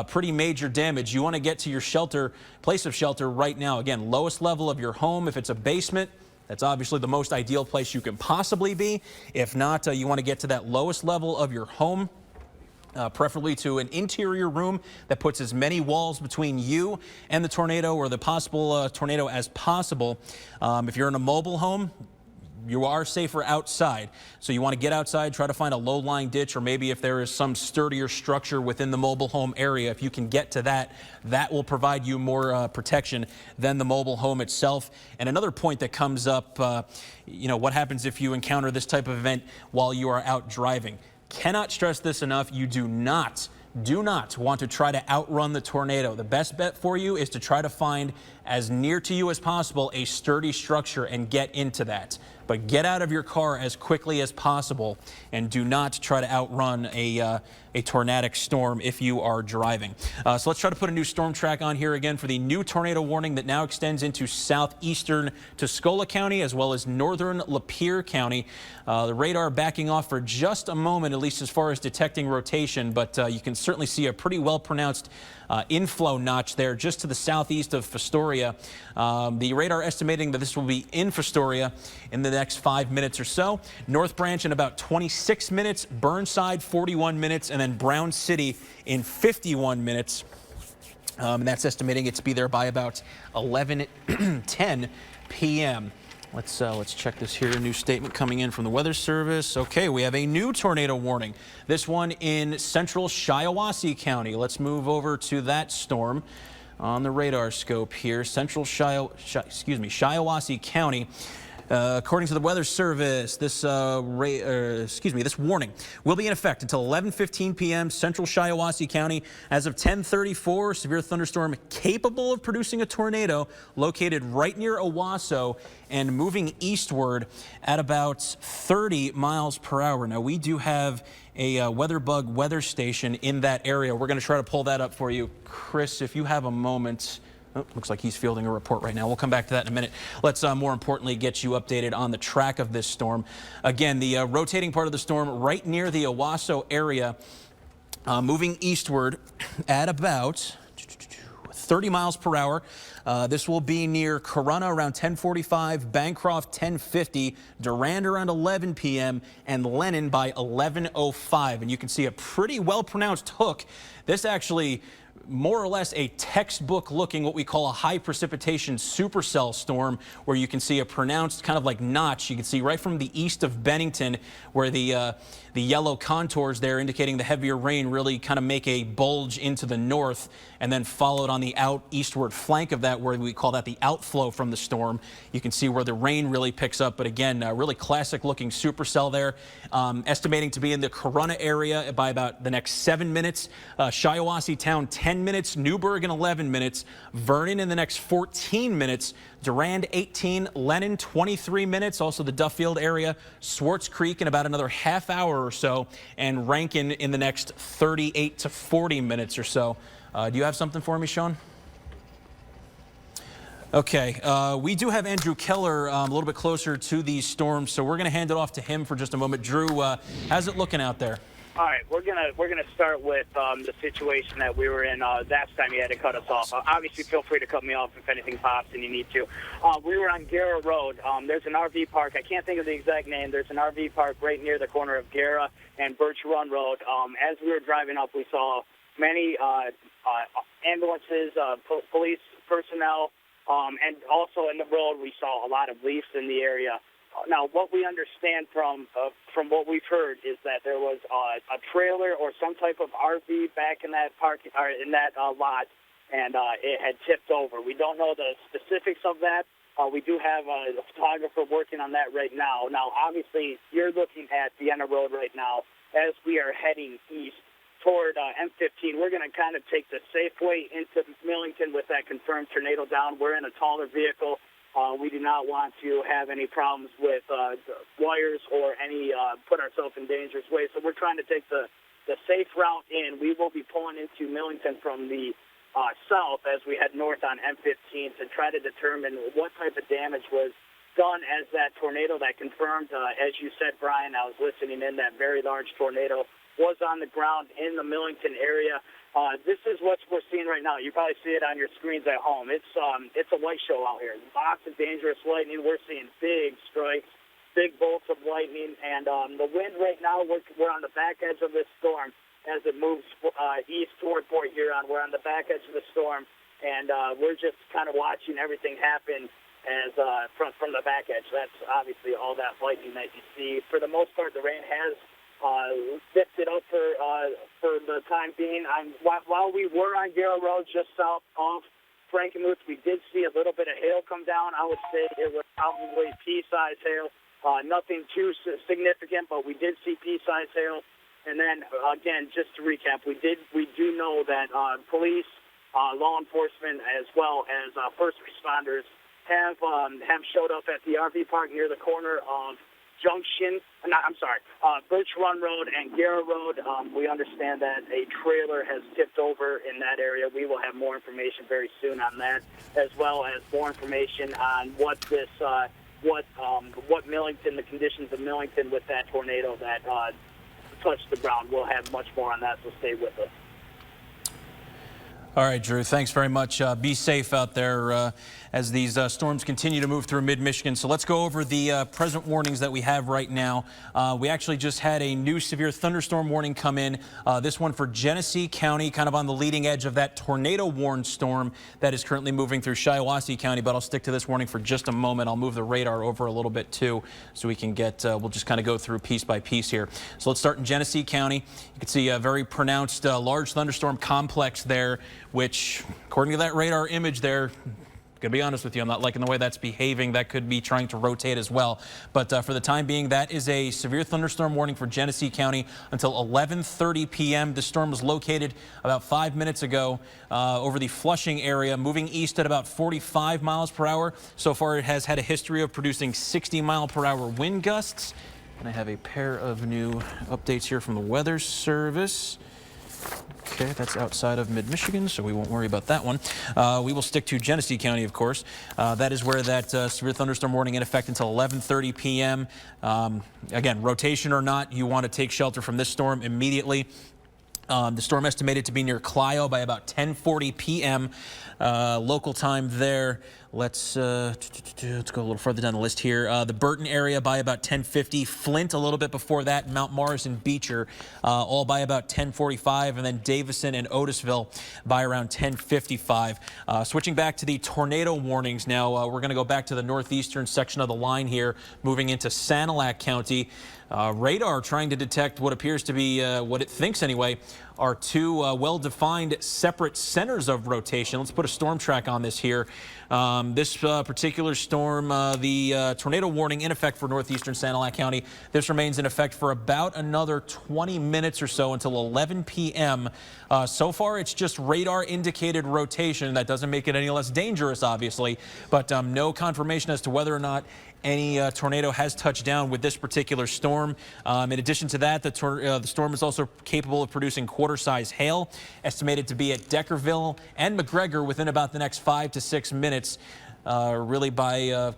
pretty major damage. You want to get to your shelter, place of shelter right now. Again, lowest level of your home. If it's a basement, that's obviously the most ideal place you can possibly be. If not, you want to get to that lowest level of your home. preferably to an interior room that puts as many walls between you and the tornado or the possible tornado as possible. If you're in a mobile home, you are safer outside. So you want to get outside, try to find a low-lying ditch, or maybe if there is some sturdier structure within the mobile home area, if you can get to that, that will provide you more protection than the mobile home itself. And another point that comes up, what happens if you encounter this type of event while you are out driving? Cannot stress this enough. You do not want to try to outrun the tornado. The best bet for you is to try to find as near to you as possible a sturdy structure and get into that. But get out of your car as quickly as possible and do not try to outrun a tornadic storm if you are driving. So let's try to put a new storm track on here again for the new tornado warning that now extends into southeastern Tuscola County as well as northern Lapeer County. The radar backing off for just a moment, at least as far as detecting rotation, but you can certainly see a pretty well pronounced inflow notch there just to the southeast of Fostoria. The radar estimating that this will be in Fostoria in the next 5 minutes or so. North Branch in about 26 minutes, Burnside 41 minutes, and then Brown City in 51 minutes. And that's estimating it to be there by about 11:10 p.m. Let's check this here. A new statement coming in from the Weather Service. Okay, we have a new tornado warning. This one in central Shiawassee County. Let's move over to that storm on the radar scope here. Central Shiawassee County. According to the Weather Service, this warning will be in effect until 11:15 p.m. Central Shiawassee County. As of 10:34, severe thunderstorm capable of producing a tornado located right near Owasso and moving eastward at about 30 miles per hour. Now, we do have a WeatherBug weather station in that area. We're going to try to pull that up for you. Chris, if you have a moment. Oh, looks like he's fielding a report right now. We'll come back to that in a minute. Let's more importantly get you updated on the track of this storm. Again, the rotating part of the storm right near the Owasso area, moving eastward at about 30 miles per hour. This will be near Corunna around 10:45, Bancroft 10:50, Durand around 11 p.m., and Lennon by 11:05. And you can see a pretty well-pronounced hook. This actually more or less a textbook looking what we call a high precipitation supercell storm, where you can see a pronounced kind of like notch. You can see right from the east of Bennington where the yellow contours there indicating the heavier rain really kind of make a bulge into the north, and then followed on the eastward flank of that where we call that the outflow from the storm. You can see where the rain really picks up, but again, really classic looking supercell there. Estimating to be in the Corunna area by about the next 7 minutes. Shiawassee Town 10 minutes, Newburgh in 11 minutes, Vernon in the next 14 minutes, Durand 18, Lennon 23 minutes, also the Duffield area, Swartz Creek in about another half hour or so, and Rankin in the next 38 to 40 minutes or so. Do you have something for me, Sean? Okay, we do have Andrew Keller a little bit closer to these storms, so we're going to hand it off to him for just a moment. Drew, how's it looking out there? All right, we're gonna start with the situation that we were in last time you had to cut us off. Obviously, feel free to cut me off if anything pops and you need to. We were on Guerra Road. There's an RV park. I can't think of the exact name. There's an RV park right near the corner of Guerra and Birch Run Road. As we were driving up, we saw many ambulances, police personnel, and also in the road we saw a lot of leaves in the area. Now, what we understand from what we've heard is that there was a trailer or some type of RV back in that park or in that lot, and it had tipped over. We don't know the specifics of that. We do have a photographer working on that right now. Now, obviously, you're looking at Vienna Road right now as we are heading east toward M15. We're going to kind of take the safe way into Millington with that confirmed tornado down. We're in a taller vehicle. We do not want to have any problems with wires or any put ourselves in dangerous ways. So we're trying to take the safe route in. We will be pulling into Millington from the south as we head north on M15 to try to determine what type of damage was done as that tornado that confirmed, as you said, Brian, I was listening in, that very large tornado was on the ground in the Millington area. This is what we're seeing right now. You probably see it on your screens at home. It's a light show out here. Lots of dangerous lightning. We're seeing big strikes, big bolts of lightning, and the wind right now, we're on the back edge of this storm. as it moves east toward Port Huron. We're on the back edge of the storm, and we're just kind of watching everything happen as from the back edge. That's obviously all that lightning that you see. For the most part, the rain has lifted up for the time being. While we were on Garrow Road, just south of Frankenmuth, we did see a little bit of hail come down. I would say it was probably pea-sized hail. Nothing too significant, but we did see pea-sized hail. And then again, just to recap, we do know that police, law enforcement, as well as first responders have showed up at the RV park near the corner of Birch Run Road and Garrow Road. We understand that a trailer has tipped over in that area. We will have more information very soon on that, as well as more information on what Millington, the conditions of Millington with that tornado that touched the ground. We'll have much more on that, so stay with us. All right, Drew, thanks very much. Be safe out there as these storms continue to move through mid-Michigan. So let's go over the present warnings that we have right now. We actually just had a new severe thunderstorm warning come in. This one for Genesee County, kind of on the leading edge of that tornado-warned storm that is currently moving through Shiawassee County. But I'll stick to this warning for just a moment. I'll move the radar over a little bit too, so we can get, we'll just kind of go through piece by piece here. So let's start in Genesee County. You can see a very pronounced large thunderstorm complex there, which, according to that radar image there, gonna be honest with you, I'm not liking the way that's behaving. That could be trying to rotate as well. But for the time being, that is a severe thunderstorm warning for Genesee County until 11:30 p.m. The storm was located about 5 minutes ago over the Flushing area, moving east at about 45 miles per hour. So far, it has had a history of producing 60-mile-per-hour wind gusts. And I have a pair of new updates here from the Weather Service. Okay, that's outside of mid-Michigan, so we won't worry about that one. We will stick to Genesee County, of course. That is where that severe thunderstorm warning in effect until 11:30 p.m. Again, rotation or not, you want to take shelter from this storm immediately. The storm estimated to be near Clio by about 10:40 p.m. Local time there. Let's go a little further down the list here. The Burton area by about 10:50. Flint a little bit before that. Mount Morris and Beecher all by about 10:45. And then Davison and Otisville by around 10:55. Switching back to the tornado warnings now. We're going to go back to the northeastern section of the line here, moving into Sanilac County. Radar trying to detect what appears to be, what it thinks anyway, are two well-defined separate centers of rotation. Let's put a storm track on this here. This particular storm, the tornado warning in effect for northeastern Sanilac County. This remains in effect for about another 20 minutes or so until 11 p.m. So far, it's just radar-indicated rotation. That doesn't make it any less dangerous, obviously, but no confirmation as to whether or not any tornado has touched down with this particular storm. In addition to that, the storm is also capable of producing quarter-size hail, estimated to be at Deckerville and McGregor within about the next 5 to 6 minutes, really by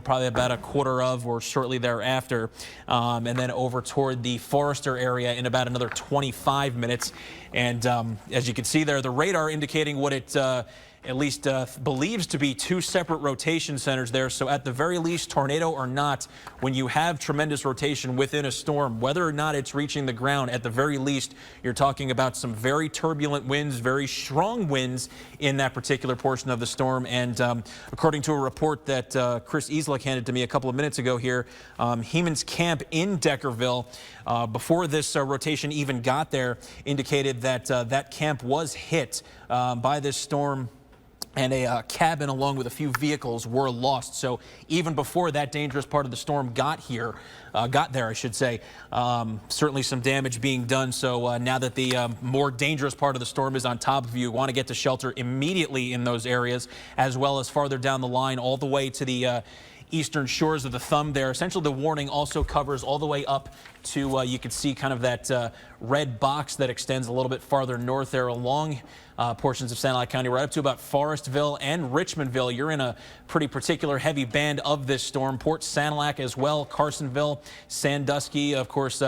probably about a quarter of or shortly thereafter, and then over toward the Forester area in about another 25 minutes. And as you can see there, the radar indicating what it at least believes to be two separate rotation centers there. So at the very least, tornado or not, when you have tremendous rotation within a storm, whether or not it's reaching the ground, at the very least, you're talking about some very turbulent winds, very strong winds in that particular portion of the storm. And according to a report that Chris Easlick handed to me a couple of minutes ago here, Heeman's Camp in Deckerville, before this rotation even got there, indicated that that camp was hit by this storm, and a cabin along with a few vehicles were lost. So even before that dangerous part of the storm got there, I should say, certainly some damage being done. So now that the more dangerous part of the storm is on top of you, want to get to shelter immediately in those areas, as well as farther down the line, all the way to the eastern shores of the thumb there. Essentially, the warning also covers all the way up to, you can see kind of that red box that extends a little bit farther north there along portions of Sanilac County, right up to about Forestville and Richmondville. You're in a pretty particular heavy band of this storm. Port Sanilac as well, Carsonville, Sandusky. Of course,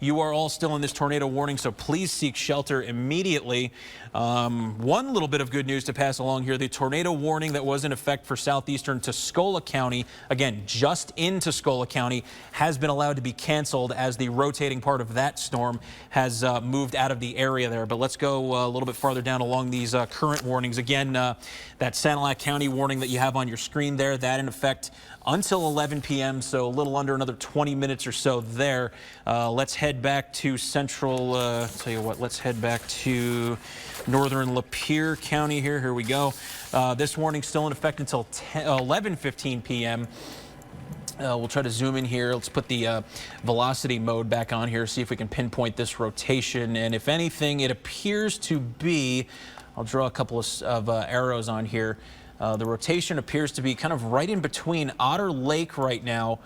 you are all still in this tornado warning, so please seek shelter immediately. One little bit of good news to pass along here. The tornado warning that was in effect for southeastern Tuscola County, again, just in Tuscola County, has been allowed to be canceled as the rotating part of that storm has moved out of the area there. But let's go a little bit farther down along these current warnings. Again, that Sanilac County warning that you have on your screen there, that in effect until 11 p.m., so a little under another 20 minutes or so there. Let's head back to central, tell you what, let's head back to northern Lapeer County here. Here we go. This warning still in effect until 11:15 p.m. We'll try to zoom in here. Let's put the velocity mode back on here, see if we can pinpoint this rotation. And if anything, it appears to be, I'll draw a couple of arrows on here. The rotation appears to be kind of right in between Otter Lake right now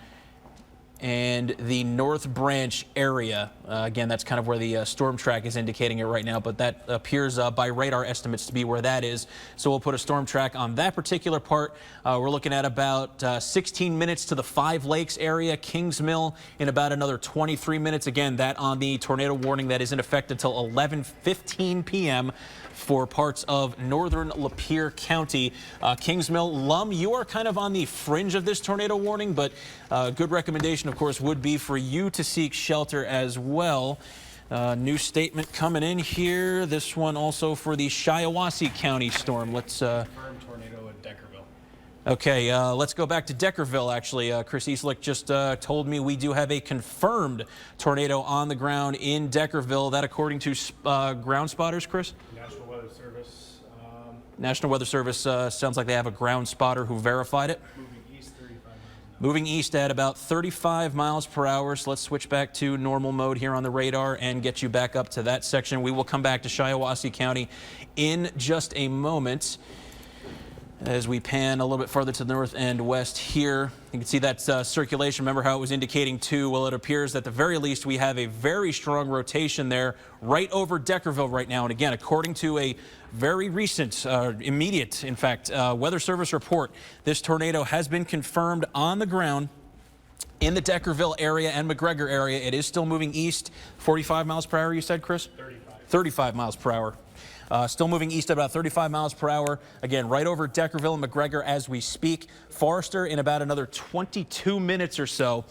and the North Branch area. Again, that's kind of where the storm track is indicating it right now, but that appears by radar estimates to be where that is. So we'll put a storm track on that particular part. We're looking at about 16 minutes to the Five Lakes area, Kings Mill in about another 23 minutes. Again, that on the tornado warning that is in effect until 11:15 p.m. for parts of northern Lapeer County. Kingsmill, Lum, you are kind of on the fringe of this tornado warning, but a good recommendation, of course, would be for you to seek shelter as well. New statement coming in here. This one also for the Shiawassee County storm. Let's Confirmed tornado at Deckerville. Okay, let's go back to Deckerville, actually. Chris Eastlick just told me we do have a confirmed tornado on the ground in Deckerville. That according to ground spotters, Chris? National Weather Service. National Weather Service sounds like they have a ground spotter who verified it. Moving east 35 miles an hour. Moving east at about 35 miles per hour. So let's switch back to normal mode here on the radar and get you back up to that section. We will come back to Shiawassee County in just a moment. As we pan a little bit further to the north and west here, you can see that circulation. Remember how it was indicating too? Well, it appears that at the very least we have a very strong rotation there right over Deckerville right now. And again, according to a very recent, immediate, in fact, Weather Service report, this tornado has been confirmed on the ground in the Deckerville area and McGregor area. It is still moving east, 45 miles per hour, you said, Chris? 35 miles per hour. Still moving east at about 35 miles per hour. Again, right over Deckerville and McGregor as we speak. Forester in about another 22 minutes or so.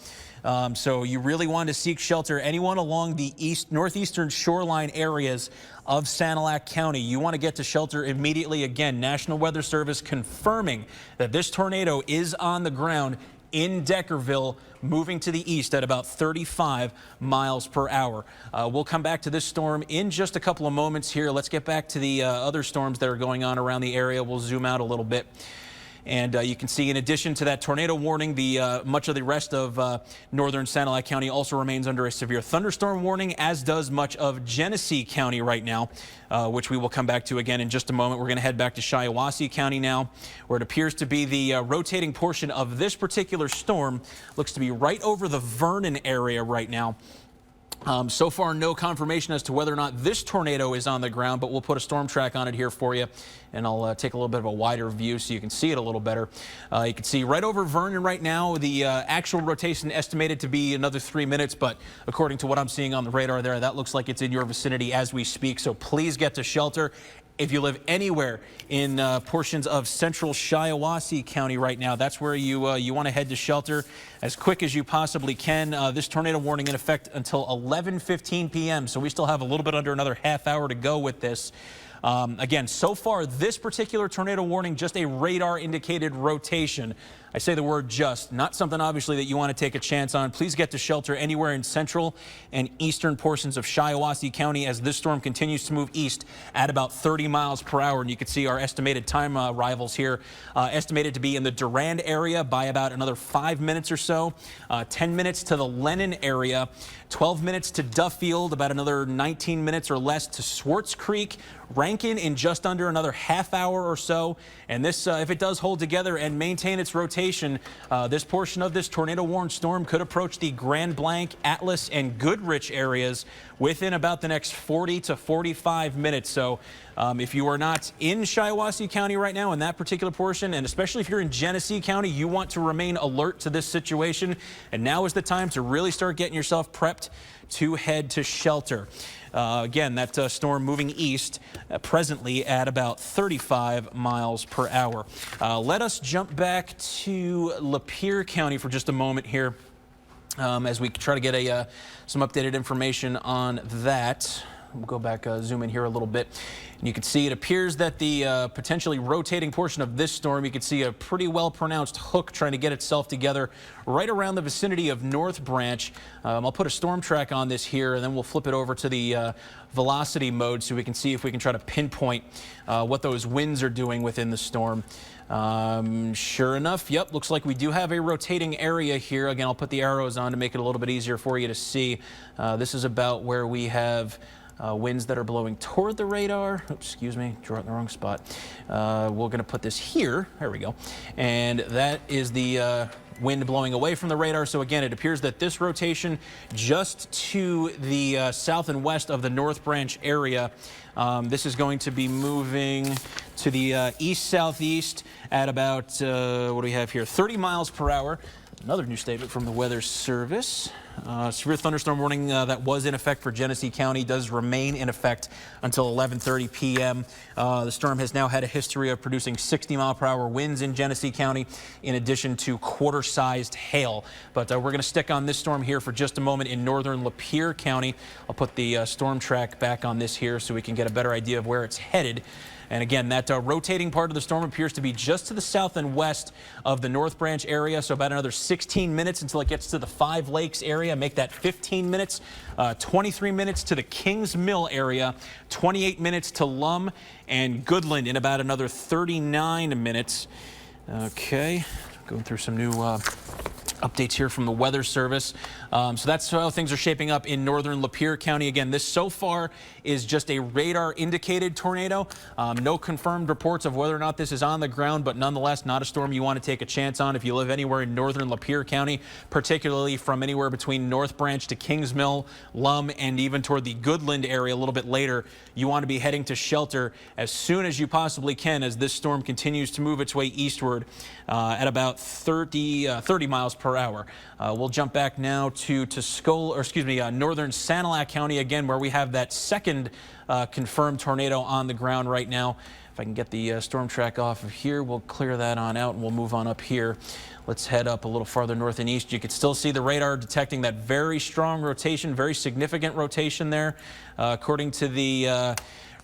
So you really want to seek shelter. Anyone along the northeastern shoreline areas of Sanilac County, you want to get to shelter immediately. Again, National Weather Service confirming that this tornado is on the ground in Deckerville, moving to the east at about 35 miles per hour. We'll come back to this storm in just a couple of moments here. Let's get back to the other storms that are going on around the area. We'll zoom out a little bit. And you can see, in addition to that tornado warning, much of the rest of northern Sanilac County also remains under a severe thunderstorm warning, as does much of Genesee County right now, which we will come back to again in just a moment. We're going to head back to Shiawassee County now, where it appears to be the rotating portion of this particular storm looks to be right over the Vernon area right now. So far, no confirmation as to whether or not this tornado is on the ground, but we'll put a storm track on it here for you, and I'll take a little bit of a wider view so you can see it a little better. You can see right over Vernon right now, the actual rotation estimated to be another 3 minutes, but according to what I'm seeing on the radar there, that looks like it's in your vicinity as we speak, so please get to shelter. If you live anywhere in portions of central Shiawassee County right now, that's where you want to head to shelter as quick as you possibly can. This tornado warning in effect until 11:15 p.m. So we still have a little bit under another half hour to go with this. Again, so far, this particular tornado warning, just a radar indicated rotation. I say the word just, not something obviously that you want to take a chance on. Please get to shelter anywhere in central and eastern portions of Shiawassee County as this storm continues to move east at about 30 miles per hour. And you can see our estimated time arrivals here, estimated to be in the Durand area by about another 5 minutes or so, 10 minutes to the Lennon area, 12 minutes to Duffield, about another 19 minutes or less to Swartz Creek, Rankin in just under another half hour or so. And this, if it does hold together and maintain its rotation rotation, this portion of this tornado-warned storm could approach the Grand Blanc, Atlas, and Goodrich areas within about the next 40 to 45 minutes. So if you are not in Shiawassee County right now in that particular portion, and especially if you're in Genesee County, you want to remain alert to this situation. And now is the time to really start getting yourself prepped to head to shelter. Again, that storm moving east presently at about 35 miles per hour. Let us jump back to Lapeer County for just a moment here as we try to get some updated information on that. We'll go back, zoom in here a little bit. And you can see it appears that the potentially rotating portion of this storm, you can see a pretty well pronounced hook trying to get itself together right around the vicinity of North Branch. I'll put a storm track on this here, and then we'll flip it over to the velocity mode so we can see if we can try to pinpoint what those winds are doing within the storm. Sure enough, yep, looks like we do have a rotating area here. Again, I'll put the arrows on to make it a little bit easier for you to see. This is about where we have winds that are blowing toward the radar. Oops, excuse me, drew it in the wrong spot. We're going to put this here. There we go. And that is the wind blowing away from the radar. So again, it appears that this rotation just to the south and west of the North Branch area, this is going to be moving to the east-southeast at about, what do we have here, 30 miles per hour. Another new statement from the Weather Service. Severe thunderstorm warning that was in effect for Genesee County does remain in effect until 11:30 p.m. The storm has now had a history of producing 60-mile-per-hour winds in Genesee County, in addition to quarter-sized hail. But we're going to stick on this storm here for just a moment in northern Lapeer County. I'll put the storm track back on this here so we can get a better idea of where it's headed. And again, that rotating part of the storm appears to be just to the south and west of the North Branch area. So about another 16 minutes until it gets to the Five Lakes area. Make that 15 minutes, 23 minutes to the Kings Mill area, 28 minutes to Lum and Goodland in about another 39 minutes. Okay, going through some new updates here from the Weather Service. So that's how things are shaping up in northern Lapeer County. Again, this so far is just a radar indicated tornado. No confirmed reports of whether or not this is on the ground, but nonetheless not a storm you want to take a chance on if you live anywhere in northern Lapeer County, particularly from anywhere between North Branch to Kings Mill, Lum, and even toward the Goodland area a little bit later. You want to be heading to shelter as soon as you possibly can as this storm continues to move its way eastward at about 30 miles per hour. We'll jump back now to northern Sanilac County again, where we have that second confirmed tornado on the ground right now. If I can get the storm track off of here, we'll clear that on out and we'll move on up here. Let's head up a little farther north and east. You can still see the radar detecting that very strong rotation, very significant rotation there. According to the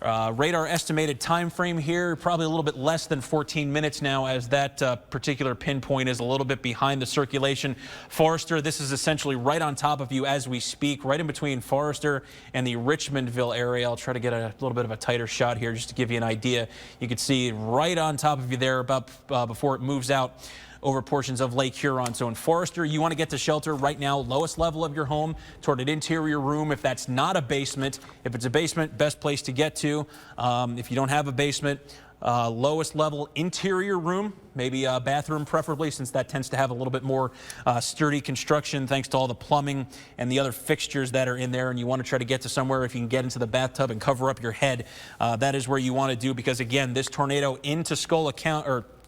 radar estimated time frame here, probably a little bit less than 14 minutes now, as that particular pinpoint is a little bit behind the circulation. Forrester, this is essentially right on top of you as we speak, right in between Forrester and the Richmondville area. I'll try to get a little bit of a tighter shot here just to give you an idea. You can see right on top of you there about before it moves out over portions of Lake Huron. So in Forrester, you want to get to shelter right now, lowest level of your home, toward an interior room. If that's not a basement, if it's a basement, best place to get to. If you don't have a basement, lowest level interior room, maybe a bathroom preferably, since that tends to have a little bit more sturdy construction thanks to all the plumbing and the other fixtures that are in there. And you want to try to get to somewhere if you can get into the bathtub and cover up your head. That is where you want to do, because again, this tornado into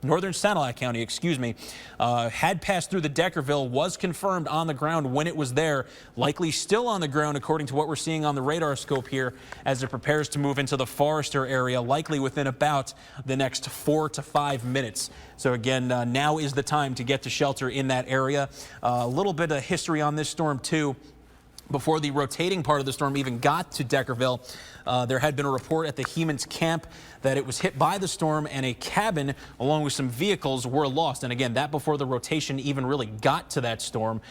northern Sanilac County, excuse me, had passed through the Deckerville, was confirmed on the ground when it was there, likely still on the ground according to what we're seeing on the radar scope here as it prepares to move into the Forrester area, likely within about the next 4 to 5 minutes. So again, now is the time to get to shelter in that area. A little bit of history on this storm too. Before the rotating part of the storm even got to Deckerville, there had been a report at the Heman's camp that it was hit by the storm and a cabin along with some vehicles were lost. And again, that before the rotation even really got to that storm.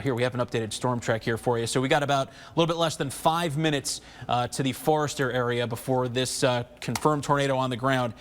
Here we have an updated storm track here for you. So we got about a little bit less than 5 minutes to the Forrester area before this confirmed tornado on the ground.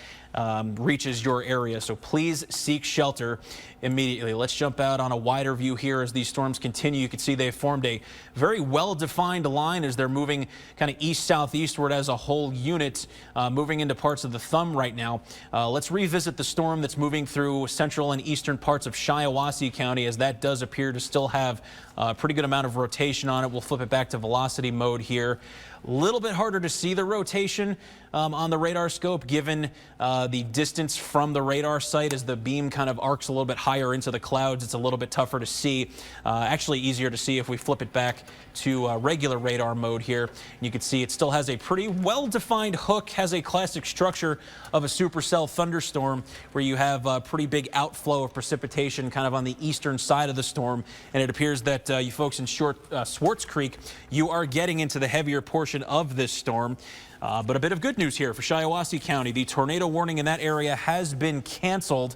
reaches your area. So please seek shelter immediately. Let's jump out on a wider view here as these storms continue. You can see they've formed a very well-defined line as they're moving kind of east-southeastward as a whole unit, moving into parts of the thumb right now. Let's revisit the storm that's moving through central and eastern parts of Shiawassee County, as that does appear to still have a pretty good amount of rotation on it. We'll flip it back to velocity mode here. A little bit harder to see the rotation on the radar scope given the distance from the radar site. As the beam kind of arcs a little bit higher into the clouds, it's a little bit tougher to see. Actually easier to see if we flip it back to regular radar mode here. You can see it still has a pretty well-defined hook, has a classic structure of a supercell thunderstorm where you have a pretty big outflow of precipitation kind of on the eastern side of the storm. And it appears that you folks in Swartz Creek, you are getting into the heavier portion of this storm. But a bit of good news here for Shiawassee County. The tornado warning in that area has been canceled.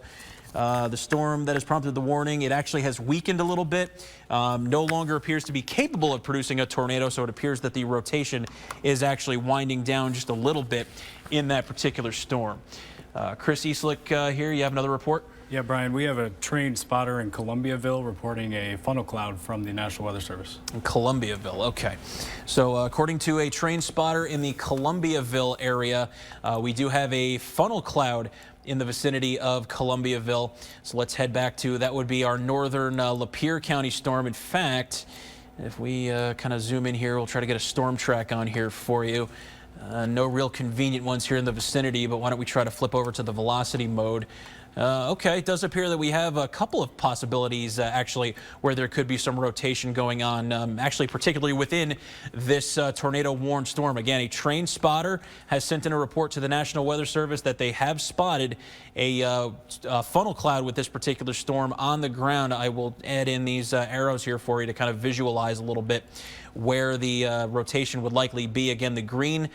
The storm that has prompted the warning, it actually has weakened a little bit. No longer appears to be capable of producing a tornado, so it appears that the rotation is actually winding down just a little bit in that particular storm. Chris Eastlick here, you have another report? Yeah, Brian, we have a trained spotter in Columbiaville reporting a funnel cloud from the National Weather Service. In Columbiaville, okay. So according to a trained spotter in the Columbiaville area, we do have a funnel cloud in the vicinity of Columbiaville. So let's head back to, that would be our northern Lapeer County storm. In fact, if we kind of zoom in here, we'll try to get a storm track on here for you. No real convenient ones here in the vicinity, but why don't we try to flip over to the velocity mode. Okay, it does appear that we have a couple of possibilities actually where there could be some rotation going on, actually particularly within this tornado warned storm. Again, a trained spotter has sent in a report to the National Weather Service that they have spotted a funnel cloud with this particular storm on the ground. I will add in these arrows here for you to kind of visualize a little bit where the rotation would likely be. Again, the green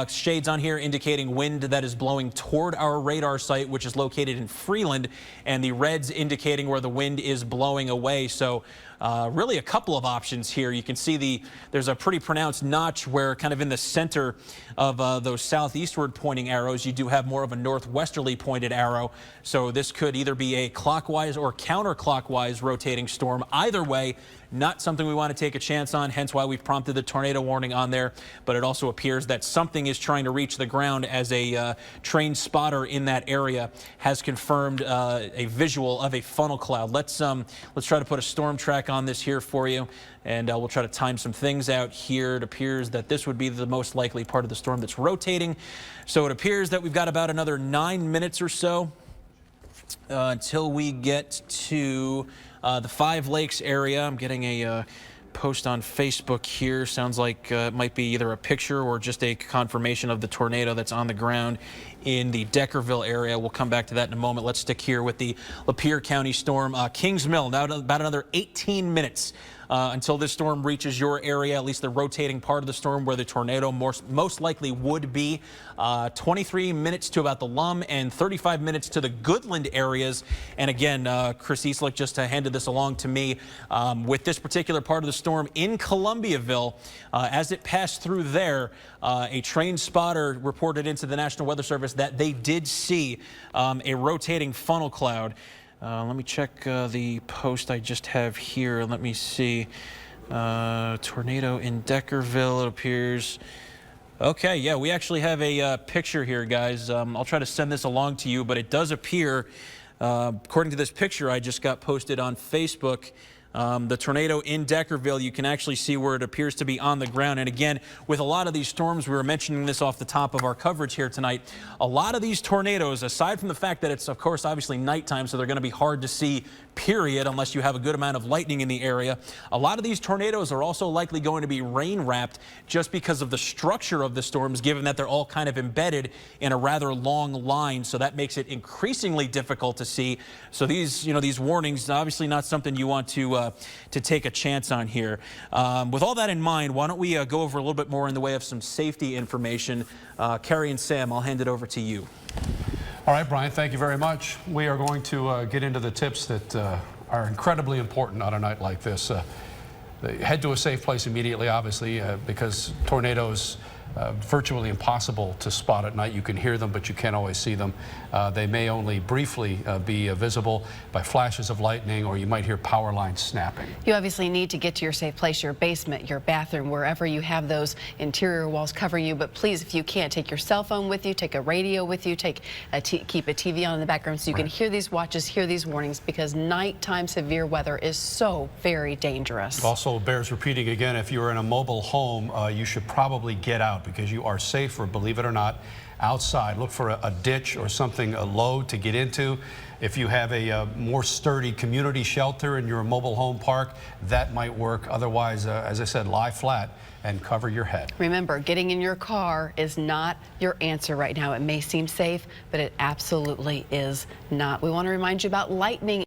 shades on here indicating wind that is blowing toward our radar site, which is located in Freeland, and the reds indicating where the wind is blowing away. So really a couple of options here. You can see there's a pretty pronounced notch where kind of in the center of those southeastward pointing arrows, you do have more of a northwesterly pointed arrow. So this could either be a clockwise or counterclockwise rotating storm. Either way, not something we want to take a chance on, hence why we've prompted the tornado warning on there. But it also appears that something is trying to reach the ground, as a trained spotter in that area has confirmed a visual of a funnel cloud. Let's try to put a storm track on this here for you, and we'll try to time some things out here. It appears that this would be the most likely part of the storm that's rotating. So it appears that we've got about another 9 minutes or so until we get to the Five Lakes area. I'm getting a post on Facebook here. Sounds like it might be either a picture or just a confirmation of the tornado that's on the ground in the Deckerville area. We'll come back to that in a moment. Let's stick here with the Lapeer County storm. Kings Mill, now about another 18 minutes until this storm reaches your area, at least the rotating part of the storm where the tornado most likely would be. 23 minutes to about the Lum and 35 minutes to the Goodland areas. And again, Chris Eastlick just handed this along to me with this particular part of the storm in Columbiaville. As it passed through there, a trained spotter reported into the National Weather Service that they did see a rotating funnel cloud. Let me check the post I just have here. Let me see. Tornado in Deckerville, it appears. Okay, yeah, we actually have a picture here, guys. I'll try to send this along to you, but it does appear, according to this picture I just got posted on Facebook, the tornado in Deckerville, you can actually see where it appears to be on the ground. And again, with a lot of these storms, we were mentioning this off the top of our coverage here tonight, a lot of these tornadoes, aside from the fact that it's, of course, obviously nighttime, so they're going to be hard to see, period, unless you have a good amount of lightning in the area. A lot of these tornadoes are also likely going to be rain-wrapped just because of the structure of the storms, given that they're all kind of embedded in a rather long line. So that makes it increasingly difficult to see. So these, these warnings, obviously not something you want to take a chance on here. With all that in mind, why don't we go over a little bit more in the way of some safety information. Kerry and Sam, I'll hand it over to you. All right, Brian, thank you very much. We are going to get into the tips that are incredibly important on a night like this. Head to a safe place immediately, obviously, because tornadoes virtually impossible to spot at night. You can hear them, but you can't always see them. They may only briefly be visible by flashes of lightning, or you might hear power lines snapping. You obviously need to get to your safe place, your basement, your bathroom, wherever you have those interior walls covering you. But please, if you can't, take your cell phone with you, take a radio with you, keep a TV on in the background so you can hear these watches, hear these warnings, because nighttime severe weather is so very dangerous. It also bears repeating again, if you're in a mobile home, you should probably get out, because you are safer, believe it or not, outside. Look for a ditch or something low to get into. If you have a more sturdy community shelter in your mobile home park, that might work. Otherwise, as I said, lie flat and cover your head. Remember, getting in your car is not your answer right now. It may seem safe, but it absolutely is not. We want to remind you about lightning.